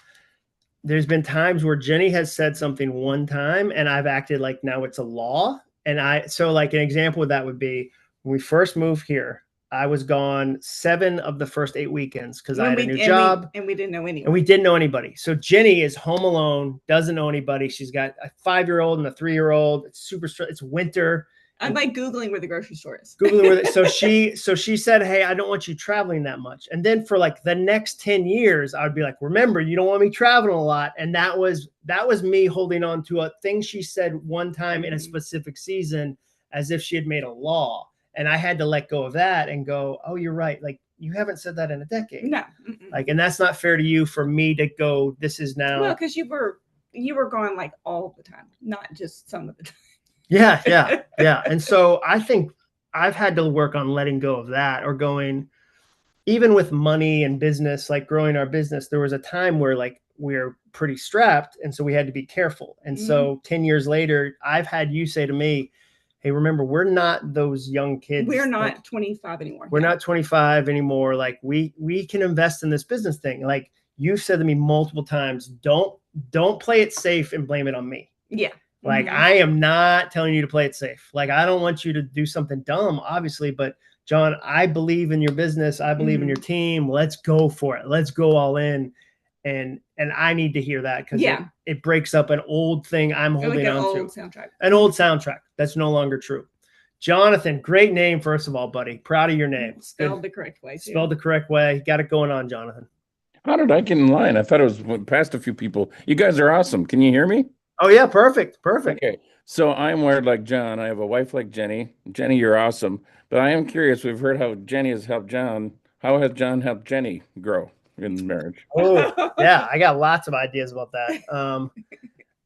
there's been times where Jenny has said something one time and I've acted like now it's a law. And so an example of that would be when we first moved here, I was gone 7 of the first 8 weekends because I had a new job. And we didn't know anyone. And we didn't know anybody. So Jenny is home alone, doesn't know anybody. She's got a 5-year-old and a 3-year-old. It's it's winter. I'm Googling where the grocery store is. So she said, hey, I don't want you traveling that much. And then for the next 10 years, I would be like, remember, you don't want me traveling a lot. And that was me holding on to a thing she said one time in a specific season as if she had made a law. And I had to let go of that and go, oh, you're right. You haven't said that in a decade. No. And that's not fair to you for me to go, this is now. Well, because you were gone all the time, not just some of the time. Yeah. And so I think I've had to work on letting go of that or going, even with money and business, growing our business, there was a time where we're pretty strapped. And so we had to be careful. And so 10 years later, I've had you say to me, hey, remember, we're not those young kids. We're not 25 anymore. We're not 25 anymore. We can invest in this business thing. You've said to me multiple times, don't play it safe and blame it on me. Yeah. I am not telling you to play it safe. I don't want you to do something dumb, obviously, but John, I believe in your business. I believe in your team. Let's go for it. Let's go all in. And I need to hear that because it breaks up an old thing I'm holding on to. An old soundtrack. That's no longer true. Jonathan, great name, first of all, buddy. Proud of your name. Spelled the correct way. Spelled the correct way. Got it going on, Jonathan. How did I get in line? I thought it was past a few people. You guys are awesome. Can you hear me? Oh, yeah. Perfect. Okay. So I'm wired like John. I have a wife like Jenny. Jenny, you're awesome. But I am curious. We've heard how Jenny has helped John. How has John helped Jenny grow in marriage? Oh, yeah, I got lots of ideas about that.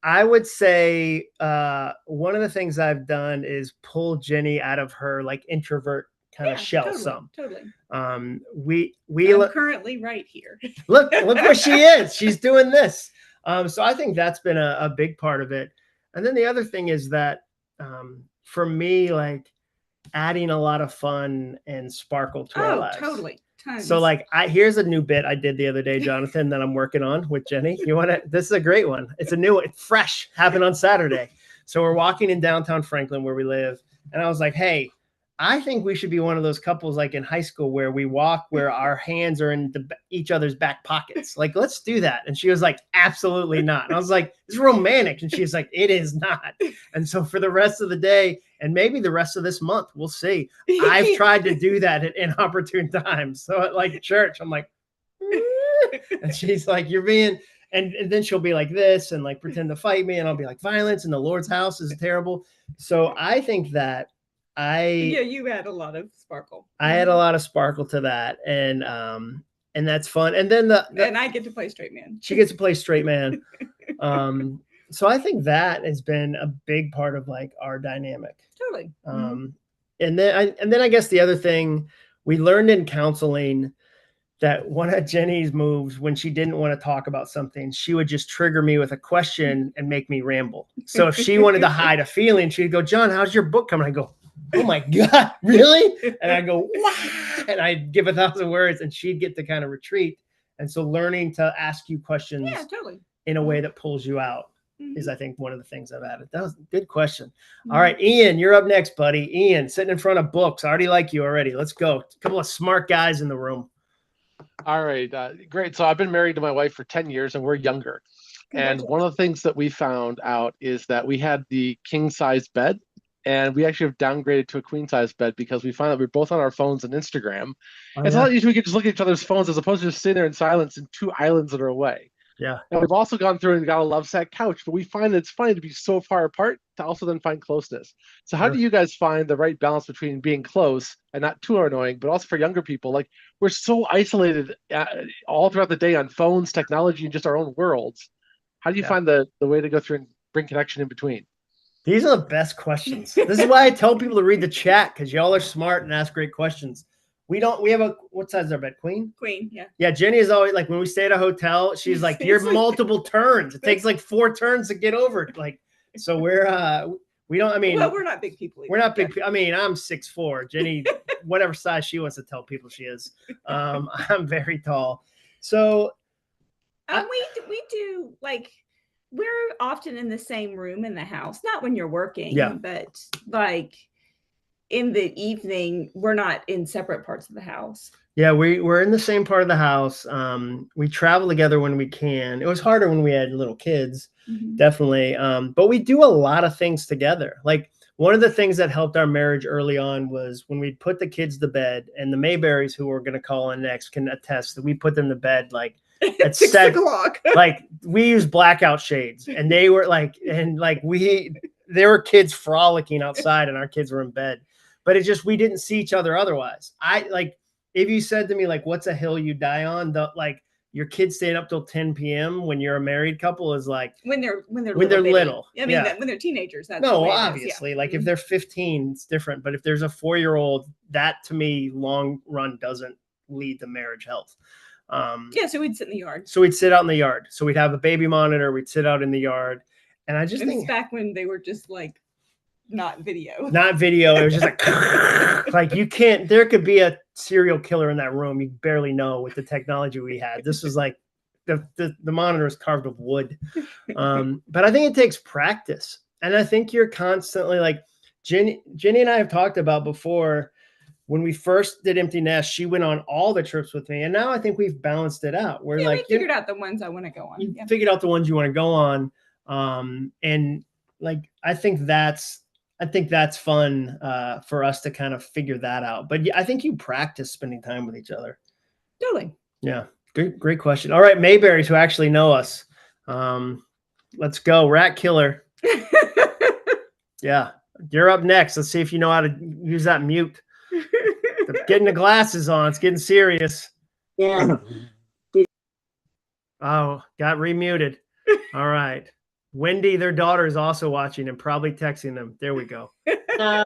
I would say one of the things I've done is pull Jenny out of her like introvert kind of shell. Totally. We I'm currently right here. look where she is. She's doing this. So I think that's been a big part of it. And then the other thing is that for me, like adding a lot of fun and sparkle to our lives. Totally. Tons. So like here's a new bit I did the other day, Jonathan, that I'm working on with Jenny. You want to, this is a great one. It's a new one. It's fresh, happened on Saturday. So we're walking in downtown Franklin where we live. And I was like, hey, I think we should be one of those couples like in high school where we walk where our hands are in each other's back pockets. Like, let's do that. And she was like, absolutely not. And I was like, it's romantic. And she's like, it is not. And so for the rest of the day and maybe the rest of this month, we'll see. I've tried to do that at inopportune times. So at like church, I'm like, and she's like, you're being, and then she'll be like this and like pretend to fight me. And I'll be like, violence in the Lord's house is terrible. So I think that you had a lot of sparkle. I had a lot of sparkle to that, and that's fun. And then and I get to play straight man. She gets to play straight man. So I think that has been a big part of like our dynamic. Totally. And then I guess the other thing we learned in counseling that one of Jenny's moves when she didn't want to talk about something, she would just trigger me with a question and make me ramble. So if she wanted to hide a feeling, she'd go, John, how's your book coming? I go, oh my God, really? And I go, wow. And I'd give 1,000 words and she'd get to kind of retreat. And so learning to ask you questions in a way that pulls you out is, I think, one of the things I've added. That was a good question. All right, Ian, you're up next, buddy. Ian, sitting in front of books. I already like you already. Let's go. A couple of smart guys in the room. All right, great. So I've been married to my wife for 10 years and we're younger. And one of the things that we found out is that we had the king size bed. And we actually have downgraded to a queen size bed because we find that we're both on our phones and Instagram. It's not usually we can just look at each other's phones as opposed to just sitting there in silence in two islands that are away. Yeah. And we've also gone through and got a love sack couch, but we find that it's funny to be so far apart to also then find closeness. So how do you guys find the right balance between being close and not too annoying, but also for younger people? Like we're so isolated all throughout the day on phones, technology, and just our own worlds. How do you find the way to go through and bring connection in between? These are the best questions. This is why I tell people to read the chat, because y'all are smart and ask great questions. We have a, what size is our bed? Queen? Queen, yeah. Yeah, Jenny is always like, when we stay at a hotel, she's like, you're multiple turns. It takes like 4 turns to get over it. Like, so we don't, I mean. Well, we're not big people either. We're not big. I mean, I'm 6'4". Jenny, whatever size she wants to tell people she is. I'm very tall. So. We do like, we're often in the same room in the house, not when you're working, but like in the evening, we're not in separate parts of the house. Yeah, we're in the same part of the house. We travel together when we can. It was harder when we had little kids, definitely. But we do a lot of things together. Like one of the things that helped our marriage early on was when we put the kids to bed, and the Mayberries, who we're going to call on next, can attest that we put them to bed like at 6 o'clock. Like we used blackout shades, and they were like, there were kids frolicking outside and our kids were in bed, but it just, we didn't see each other otherwise. If you said to me, like, what's a hill you die on? Like your kids staying up till 10 p.m. when you're a married couple is like, when they're little. I mean, when they're teenagers, that's no, the way obviously, like if they're 15, it's different. But if there's a 4-year-old, that to me, long run doesn't lead to marriage health. So we'd sit in the yard. So we'd sit out in the yard. So we'd have a baby monitor. We'd sit out in the yard. And I just think back when they were just like not video. It was just like, like you can't, there could be a serial killer in that room. You barely know with the technology we had. This was like the monitor is carved of wood. But I think it takes practice. And I think you're constantly like Jenny and I have talked about before. When we first did Empty Nest, she went on all the trips with me. And now I think we've balanced it out. We're like, we figured out the ones I want to go on. You figured out the ones you want to go on. And like, I think that's fun for us to kind of figure that out. But I think you practice spending time with each other. Totally. Yeah. Great question. All right. Mayberries, who actually know us. Let's go. Rat killer. Yeah. You're up next. Let's see if you know how to use that mute. Getting the glasses on. It's getting serious. Yeah. Oh, got remuted. All right. Wendy, their daughter, is also watching and probably texting them. There we go. I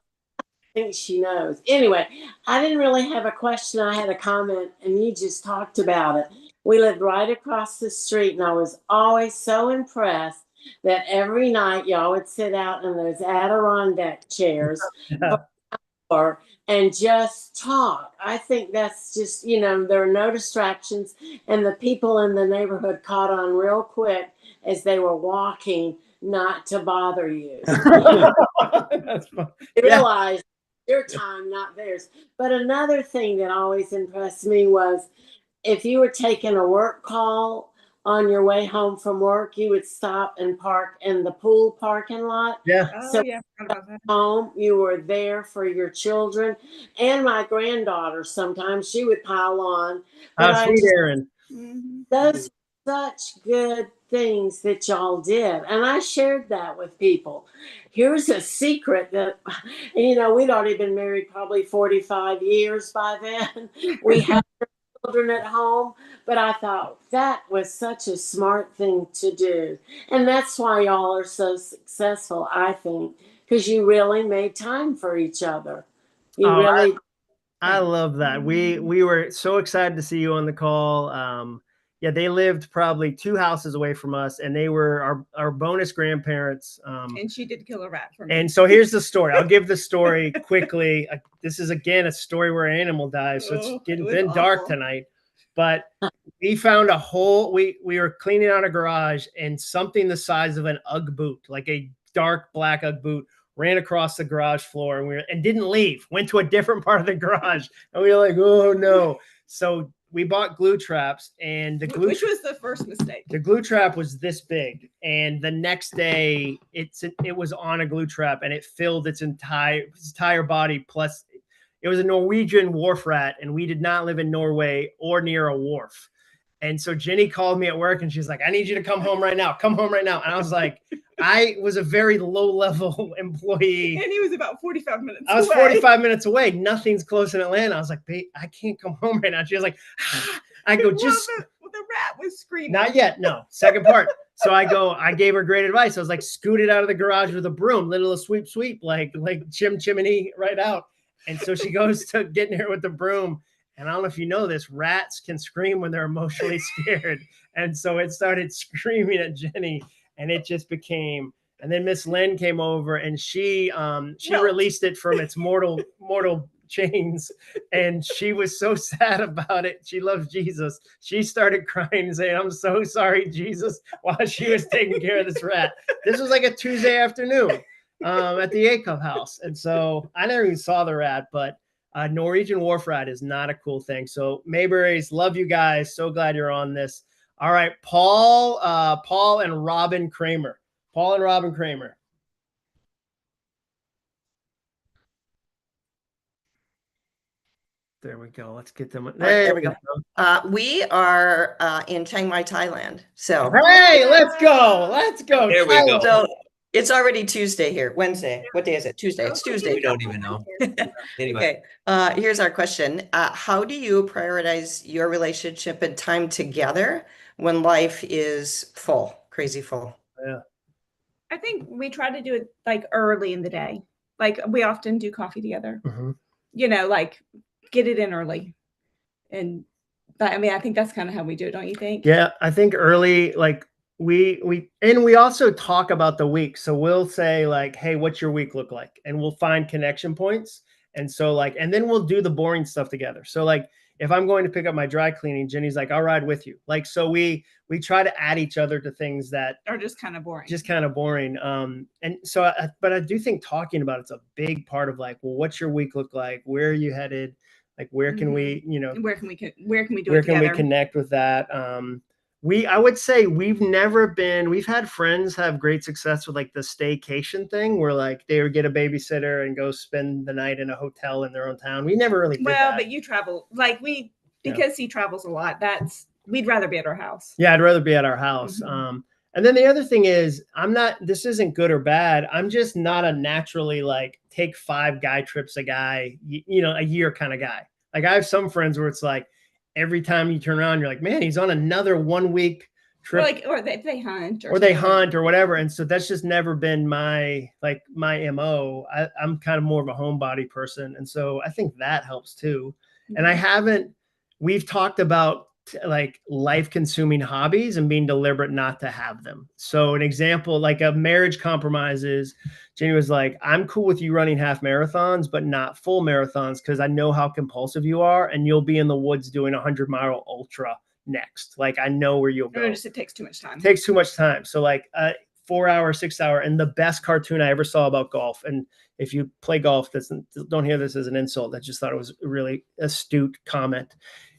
think she knows. Anyway, I didn't really have a question. I had a comment, and you just talked about it. We lived right across the street, and I was always so impressed that every night y'all would sit out in those Adirondack chairs and just talk. I think that's just, there are no distractions, and the people in the neighborhood caught on real quick as they were walking not to bother you. That's fun. Realize your time, not theirs. But another thing that always impressed me was if you were taking a work call on your way home from work, you would stop and park in the pool parking lot. Yeah. So home, you were there for your children and my granddaughter. Sometimes she would pile on. But Sweet Aaron. Those are such good things that y'all did, and I shared that with people. Here's a secret that, we'd already been married probably 45 years by then. We had children at home, but I thought that was such a smart thing to do, and that's why y'all are so successful, I think, because you really made time for each other. I love that. We were so excited to see you on the call. Yeah, they lived probably 2 houses away from us, and they were our bonus grandparents. And she did kill a rat for me. And so here's the story. I'll give the story quickly. This is, again, a story where an animal dies, so it's been dark tonight. But we found a hole. We were cleaning out a garage, and something the size of an Ugg boot, like a dark black Ugg boot, ran across the garage floor, and didn't leave. Went to a different part of the garage, and we were like, "Oh no!" So we bought glue traps, and which was the first mistake. The glue trap was this big, and the next day it was on a glue trap, and it filled its entire body. Plus, it was a Norwegian wharf rat, and we did not live in Norway or near a wharf. And so Jenny called me at work, and she's like, "I need you to come home right now. Come home right now." And I was like, I was a very low-level employee. And he was about 45 minutes I was away. 45 minutes away. Nothing's close in Atlanta. I was like, "Babe, I can't come home right now." She was like, I go, "Just..." The rat was screaming. Not yet. No. Second part. So I gave her great advice. I was like, "Scoot it out of the garage with a broom, little sweep, like chimney right out." And so she goes to getting here with the broom. And I don't know if you know this, rats can scream when they're emotionally scared. And so it started screaming at Jenny, and it just became, and then Miss Lynn came over, and she released it from its mortal chains, and she was so sad about it. She loves Jesus. She started crying and saying, "I'm so sorry, Jesus," while she was taking care of this rat. This was like a Tuesday afternoon at the Acuff house. And so I never even saw the rat, but Norwegian wharf rat is not a cool thing. So Mayberries, love you guys. So glad you're on this. All right, Paul and Robin Kramer. Paul and Robin Kramer. There we go. Let's get them. There we go. We are in Chiang Mai, Thailand. So hey, let's go. Let's go. There we go. So it's already Tuesday here. Wednesday. What day is it? Tuesday. It's Tuesday. We don't even know. Anyway. Okay. Here's our question. How do you prioritize your relationship and time together when life is full, crazy full? Yeah. I think we try to do it like early in the day. Like we often do coffee together. Like get it in early. And I think that's kind of how we do it, don't you think? Yeah, I think early, like we also talk about the week. So we'll say like, "Hey, what's your week look like?" And we'll find connection points. And so and then we'll do the boring stuff together. So like if I'm going to pick up my dry cleaning, Jenny's like, "I'll ride with you." Like, so we try to add each other to things that are just kind of boring. And so, but I do think talking about it's a big part of like, well, what's your week look like? Where are you headed? Like, where can we, where can we do it together? Where can we connect with that? I would say we've had friends have great success with like the staycation thing where like they would get a babysitter and go spend the night in a hotel in their own town. We never really did that. But you travel because he travels a lot. We'd rather be at our house. Yeah, I'd rather be at our house. And then the other thing is, this isn't good or bad. I'm just not a naturally like take 5 guy trips a year kind of guy. Like I have some friends where it's like every time you turn around, you're like, man, he's on another 1 week trip. Or they hunt or they hunt or whatever. And so that's just never been my MO. I'm kind of more of a homebody person. And so I think that helps too. And we've talked about like life consuming hobbies and being deliberate not to have them. So an example, like a marriage compromise is Jenny was like, I'm cool with you running half marathons, but not full marathons. Cause I know how compulsive you are and you'll be in the woods doing 100-mile ultra next. Like I know where you'll go. It takes too much time. Takes too much time. So like 4 hour, 6 hour, and the best cartoon I ever saw about golf. And if you play golf, don't hear this as an insult. I just thought it was a really astute comment.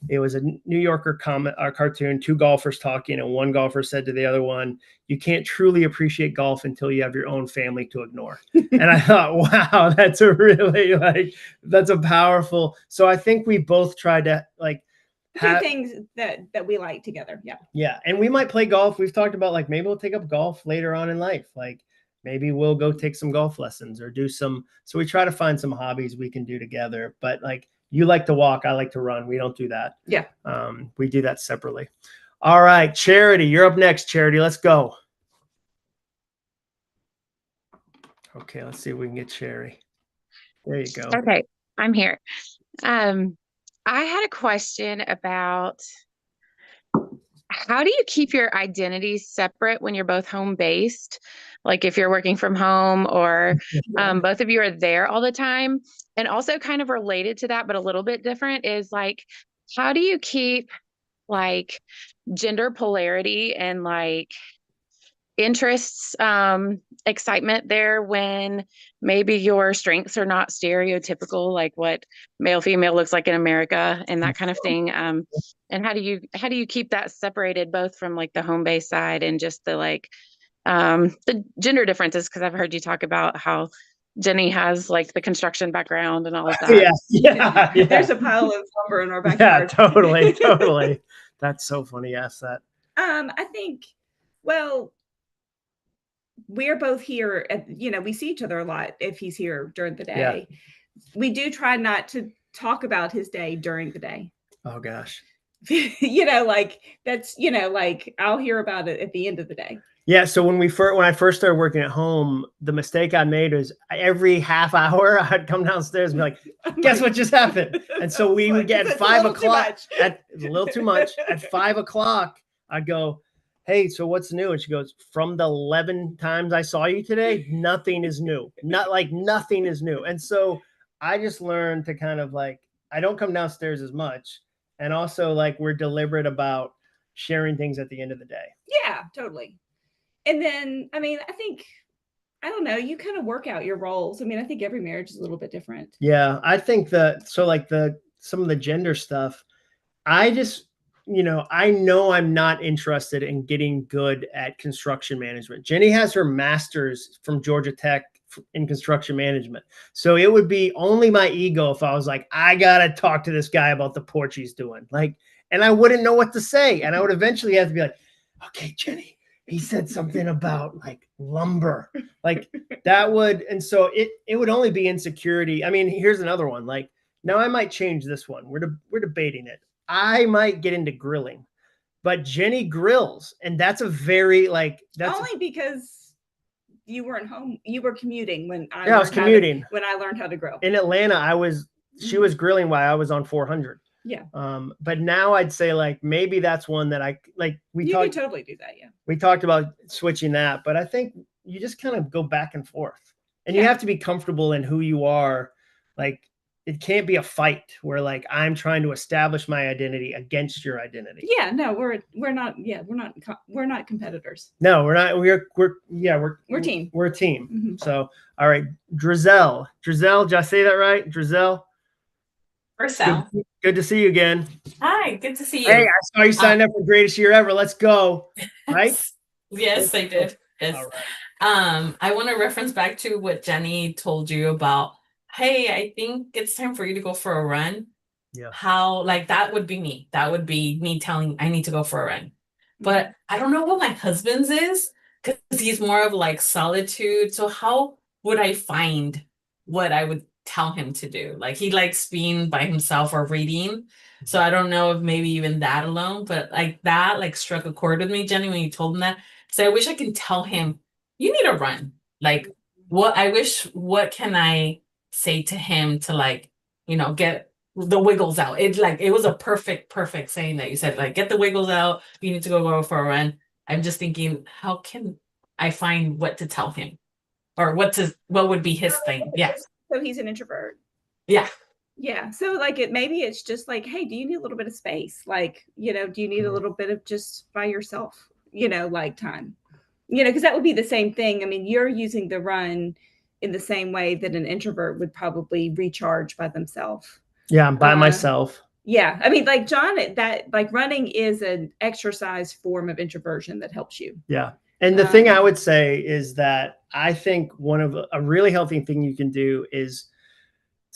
It was a New Yorker cartoon, 2 golfers talking, and one golfer said to the other one, "You can't truly appreciate golf until you have your own family to ignore." And I thought, wow, that's a powerful. So I think we both tried to like do things that we like together. Yeah. Yeah. And we might play golf. We've talked about like maybe we'll take up golf later on in life. Like maybe we'll go take some golf lessons or do some. So we try to find some hobbies we can do together. But like you like to walk, I like to run. We don't do that. Yeah. We do that separately. All right, Charity, you're up next. Charity, let's go. Okay, let's see if we can get Charity. There you go. Okay, I'm here. I had a question about how do you keep your identities separate when you're both home based? Like if you're working from home or both of you are there all the time. And also kind of related to that, but a little bit different is like, how do you keep like gender polarity and like interests, excitement there when maybe your strengths are not stereotypical, like what male female looks like in America and that kind of thing. And how do you keep that separated both from like the home base side and just the like the gender differences? Because I've heard you talk about how Jenny has like the construction background and all of that. Yeah. There's a pile of lumber in our backyard. Yeah, totally. That's so funny. You asked that. I think, well, we're both here we see each other a lot if he's here during the day. Yeah. We do try not to talk about his day during the day. Oh gosh. Like that's, like I'll hear about it at the end of the day. Yeah. So when I first started working at home, the mistake I made was every half hour I'd come downstairs and be like, guess what just happened? And so we would get at 5 o'clock. It's a little too much. At 5 o'clock, I'd go, hey, so what's new? And she goes, from the 11 times I saw you today, nothing is new. Nothing is new. And so I just learned to kind of like, I don't come downstairs as much. And also like we're deliberate about sharing things at the end of the day. Yeah, totally. And then, I mean, I don't know, you kind of work out your roles. I mean, I think every marriage is a little bit different. Yeah. I think some of the gender stuff, I just, I know I'm not interested in getting good at construction management. Jenny has her master's from Georgia Tech in construction management. So it would be only my ego if I was like, I got to talk to this guy about the porch he's doing. Like, and I wouldn't know what to say. And I would eventually have to be like, okay, Jenny, he said something about like lumber, like that would. And so it would only be insecurity. I mean, here's another one. Like now I might change this one. We're debating it. I might get into grilling, but Jenny grills. And that's a very that's only because you weren't home. You were commuting when I was commuting when I learned how to grill in Atlanta. She was grilling while I was on 400. Yeah. But now I'd say like, maybe that's one that I like, you can totally do that. Yeah. We talked about switching that, but I think you just kind of go back and forth and you have to be comfortable in who you are. Like, it can't be a fight where like I'm trying to establish my identity against your identity. Yeah, no, we're not. Yeah, we're not competitors. No, we're not. We're team. We're a team. Mm-hmm. So, all right, Drizel, did I say that right? Drizel. Good to see you again. Hi, good to see you. Hey, I saw you signed up for Greatest Year Ever. Let's go. Right? Yes, I did. Yes. Right. I want to reference back to what Jenny told you about. Hey, I think it's time for you to go for a run. Yeah. How, like, that would be me. That would be me telling I need to go for a run. but I don't know what my husband's is because he's more of like solitude. So how would I find what I would tell him to do? Like he likes being by himself or reading. So I don't know if maybe even that alone, but like that like struck a chord with me, Jenny, when you told him that. So I wish I can tell him, you need to run. Like what can I say to him to like, get the wiggles out. It was a perfect saying that you said, like, get the wiggles out. You need to go for a run. I'm just thinking, how can I find what to tell him? Or what would be his thing? Yeah. So he's an introvert. Yeah. Yeah. So like maybe it's just like, hey, do you need a little bit of space? Like, do you need a little bit of just by yourself, like time? Because that would be the same thing. I mean, you're using the run in the same way that an introvert would probably recharge by themselves. Yeah, I'm by myself. Yeah. I mean, like John, that like running is an exercise form of introversion that helps you. Yeah. And the thing I would say is that I think a really healthy thing you can do is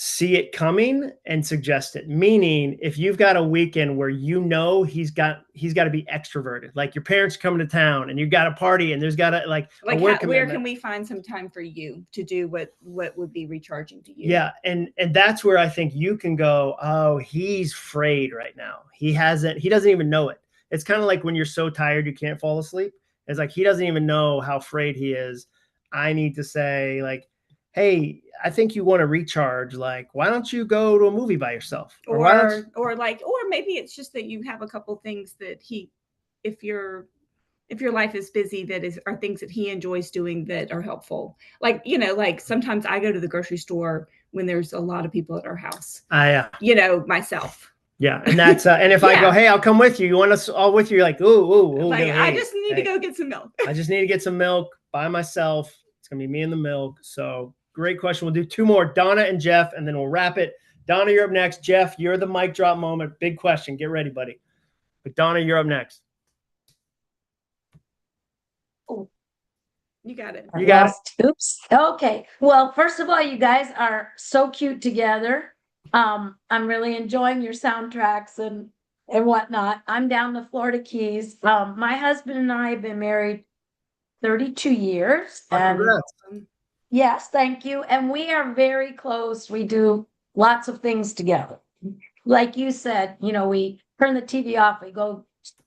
see it coming and suggest it. Meaning if you've got a weekend where he's got to be extroverted, like your parents come to town and you've got a party and there's got to like a work where can we find some time for you to do what would be recharging to you? Yeah. And that's where I think you can go, oh, he's frayed right now. He doesn't even know it. It's kind of like when you're so tired you can't fall asleep. It's like he doesn't even know how frayed he is. I need to say like, hey, I think you want to recharge. Like, why don't you go to a movie by yourself? Or maybe it's just that you have a couple things that if your life is busy, are things that he enjoys doing that are helpful. Like, like sometimes I go to the grocery store when there's a lot of people at our house. Myself. Yeah. And that's, and if I go, hey, I'll come with you. You want us all with you? You're like, ooh. Like, no, I just need to go get some milk. I just need to get some milk by myself. It's going to be me and the milk. So great question. We'll do two more, Donna and Jeff, and then we'll wrap it. Donna, you're up next. Jeff, you're the mic drop moment. Big question. Get ready, buddy. But Donna, you're up next. Oh, you got it. You got it. Oops. Okay. Well, first of all, you guys are so cute together. I'm really enjoying your soundtracks and whatnot. I'm down the Florida Keys. My husband and I have been married 32 years. And yes, thank you. And we are very close. We do lots of things together. Like you said, we turn the TV off.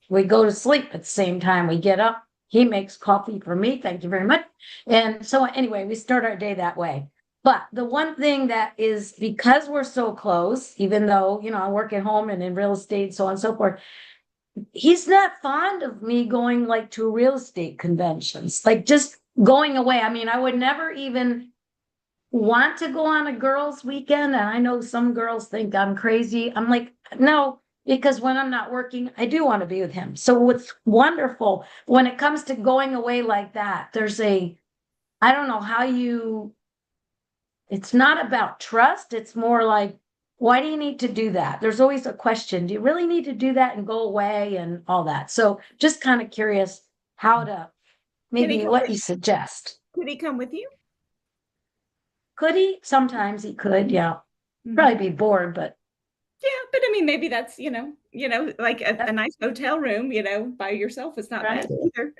We go to sleep at the same time. We get up. He makes coffee for me. Thank you very much. And so anyway, we start our day that way. But the one thing that is, because we're so close, even though, I work at home and in real estate, so on and so forth, he's not fond of me going like to real estate conventions, like just going away. I mean, I would never even want to go on a girls' weekend. And I know some girls think I'm crazy. I'm like, no, because when I'm not working, I do want to be with him. So what's wonderful when it comes to going away like that, I don't know how it's not about trust. It's more like, why do you need to do that? There's always a question. Do you really need to do that and go away and all that? So just kind of curious how to maybe what you suggest. Could he come with you? Could he? Sometimes he could. Yeah. Probably be bored, but. Yeah. But I mean, maybe that's, like a nice hotel room, by yourself. It's not bad either.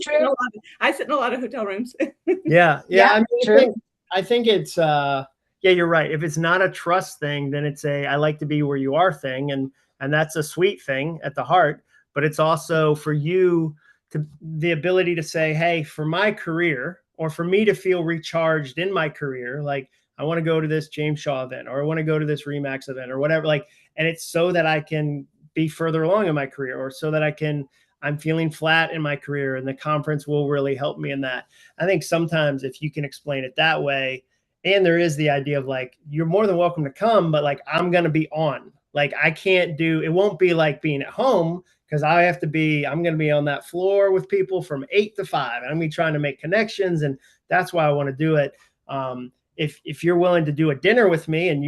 True. I sit in a lot of hotel rooms. Yeah. Yeah. I mean, true. I think it's, yeah, you're right. If it's not a trust thing, then it's I like to be where you are thing. And that's a sweet thing at the heart, but it's also for you the ability to say, hey, for my career or for me to feel recharged in my career, like I want to go to this James Shaw event, or I want to go to this Remax event or whatever, and it's so that I can be further along in my career, or so that I'm feeling flat in my career and the conference will really help me in that. I think sometimes if you can explain it that way, and there is the idea of like, you're more than welcome to come, but like, I'm going to be on, like, it won't be like being at home, because I'm going to be on that floor with people from 8 to 5. And I'm going to be trying to make connections. And that's why I want to do it. If you're willing to do a dinner with me and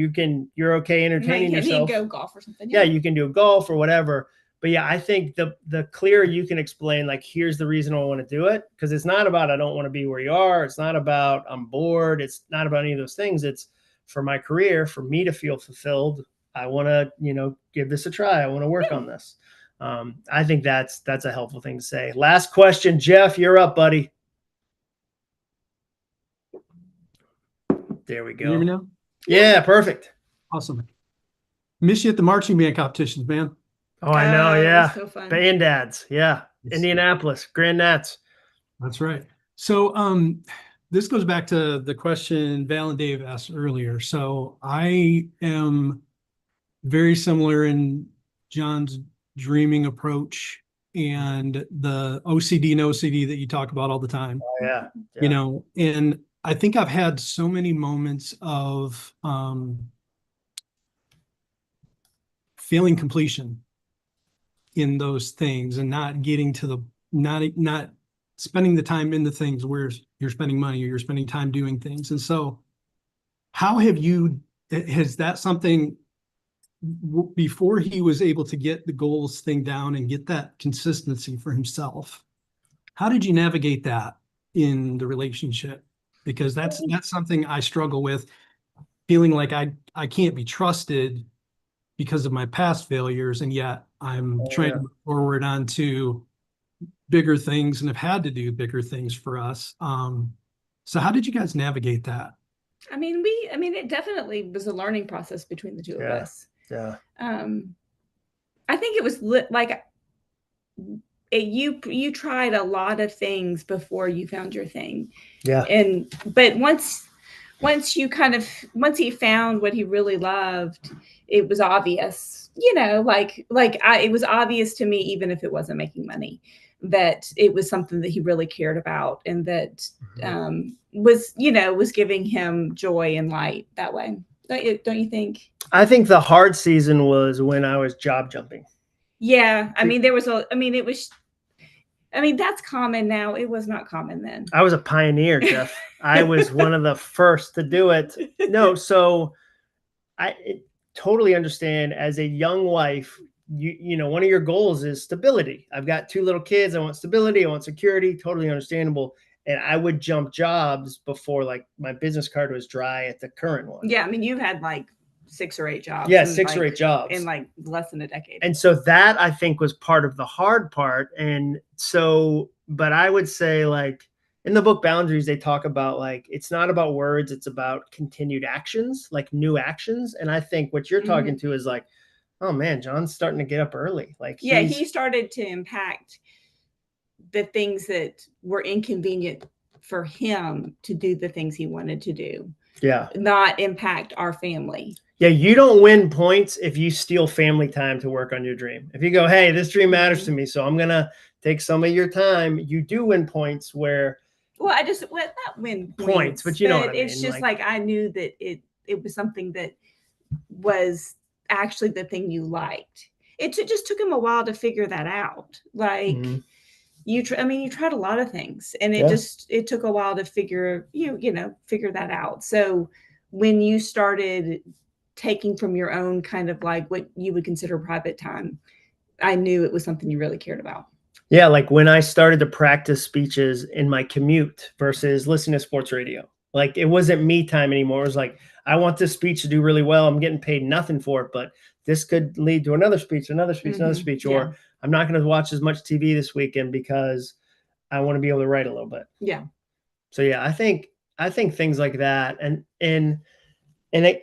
you're okay entertaining yourself, go golf or something. Yeah, you can do a golf or whatever. But yeah, I think the clearer you can explain, like, here's the reason I want to do it, because it's not about I don't want to be where you are. It's not about I'm bored. It's not about any of those things. It's for my career, for me to feel fulfilled. I want to, give this a try. I want to work on this. I think that's a helpful thing to say. Last question, Jeff, you're up, buddy. There we Can you hear go. me now? Yeah, perfect. Awesome. Miss you at the marching band competitions, man. Oh, I know. Yeah. So fun. Band dads. Yeah. Indianapolis, Grand Nats. That's right. So this goes back to the question Val and Dave asked earlier. So I am very similar in John's dreaming approach and the OCD and OCD that you talk about all the time. Oh, yeah. You know, and I think I've had so many moments of feeling completion in those things and not getting to the not spending the time in the things where you're spending money or you're spending time doing things. And so how has that something before he was able to get the goals thing down and get that consistency for himself, how did you navigate that in the relationship? Because that's something I struggle with, feeling like I can't be trusted because of my past failures, and yet I'm trying to move forward onto bigger things and have had to do bigger things for us. So how did you guys navigate that? I mean, it definitely was a learning process between the two of us. Yeah. I think it was you tried a lot of things before you found your thing. Yeah. But once he found what he really loved, it was obvious, you know, it was obvious to me, even if it wasn't making money, that it was something that he really cared about and that was giving him joy and light that way. Don't you think? I think the hard season was when I was job jumping. Yeah. That's common now. It was not common then. I was a pioneer, Jeff. I was one of the first to do it. No, so I totally understand as a young wife, you know, one of your goals is stability. I've got 2 little kids. I want stability. I want security. Totally understandable. And I would jump jobs before like my business card was dry at the current one. Yeah. I mean, you've had like 6 or 8 jobs. Yeah, 6 or 8 jobs. In like less than a decade. And so that I think was part of the hard part. And so, but I would say like in the book Boundaries, they talk about like, it's not about words, it's about continued actions, like new actions. And I think what you're talking to is like, oh man, John's starting to get up early. Like, yeah, he started to impact the things that were inconvenient for him to do the things he wanted to do. Yeah. Not impact our family. Yeah, you don't win points if you steal family time to work on your dream. If you go, hey, this dream matters to me, so I'm going to take some of your time, you do win points where. Well, not win points, but you know what I mean. It's just like I knew that it was something that was actually the thing you liked. It just took him a while to figure that out. Like you tried a lot of things, and it took a while to figure that out. So when you started taking from your own kind of like what you would consider private time, I knew it was something you really cared about. Yeah, like when I started to practice speeches in my commute versus listening to sports radio, like it wasn't me time anymore. It was like, I want this speech to do really well. I'm getting paid nothing for it, but this could lead to another speech, another speech, or I'm not going to watch as much TV this weekend because I want to be able to write a little bit. Yeah. So yeah, I think things like that. And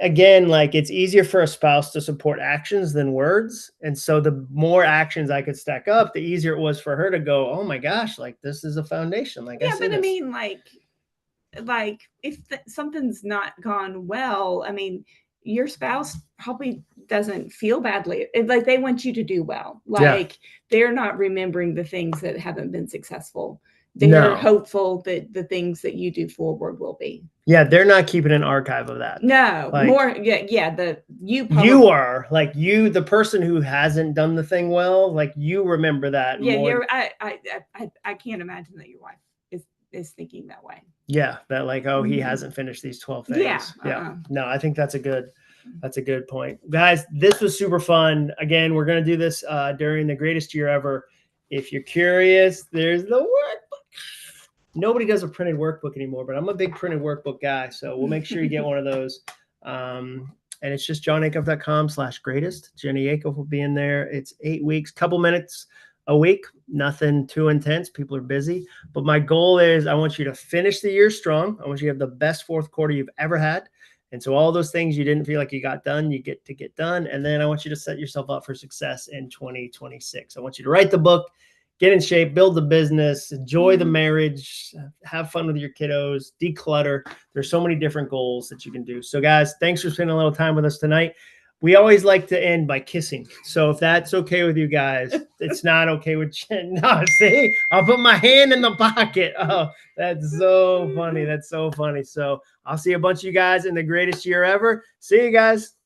again, like it's easier for a spouse to support actions than words. And so the more actions I could stack up, the easier it was for her to go, oh my gosh, like this is a foundation. Like, yeah, but I mean, like if something's not gone well, I mean, your spouse probably doesn't feel badly. Like they want you to do well. Like they're not remembering the things that haven't been successful. They're hopeful that the things that you do forward will be. Yeah, they're not keeping an archive of that. No, like, more. Yeah. You are like the person who hasn't done the thing well. Like you remember that. Yeah, more. I can't imagine that your wife is thinking that way. Yeah, that like, oh, he hasn't finished these 12 things. Yeah. No, I think that's a good point, guys. This was super fun. Again, we're gonna do this during the greatest year ever. If you're curious, there's the workbook. Nobody does a printed workbook anymore, but I'm a big printed workbook guy, so we'll make sure you get one of those. And it's just johnacuff.com/greatest. Jenny Acuff will be in there. It's 8 weeks, couple minutes a week, nothing too intense. People are busy. But my goal is I want you to finish the year strong. I want you to have the best fourth quarter you've ever had. And so all those things you didn't feel like you got done, you get to get done. And then I want you to set yourself up for success in 2026. I want you to write the book, get in shape, build the business, enjoy the marriage, have fun with your kiddos, declutter. There's so many different goals that you can do. So guys, thanks for spending a little time with us tonight. We always like to end by kissing. So if that's okay with you guys, it's not okay with Jen. No, see, I'll put my hand in the pocket. Oh, that's so funny. That's so funny. So I'll see a bunch of you guys in the greatest year ever. See you guys.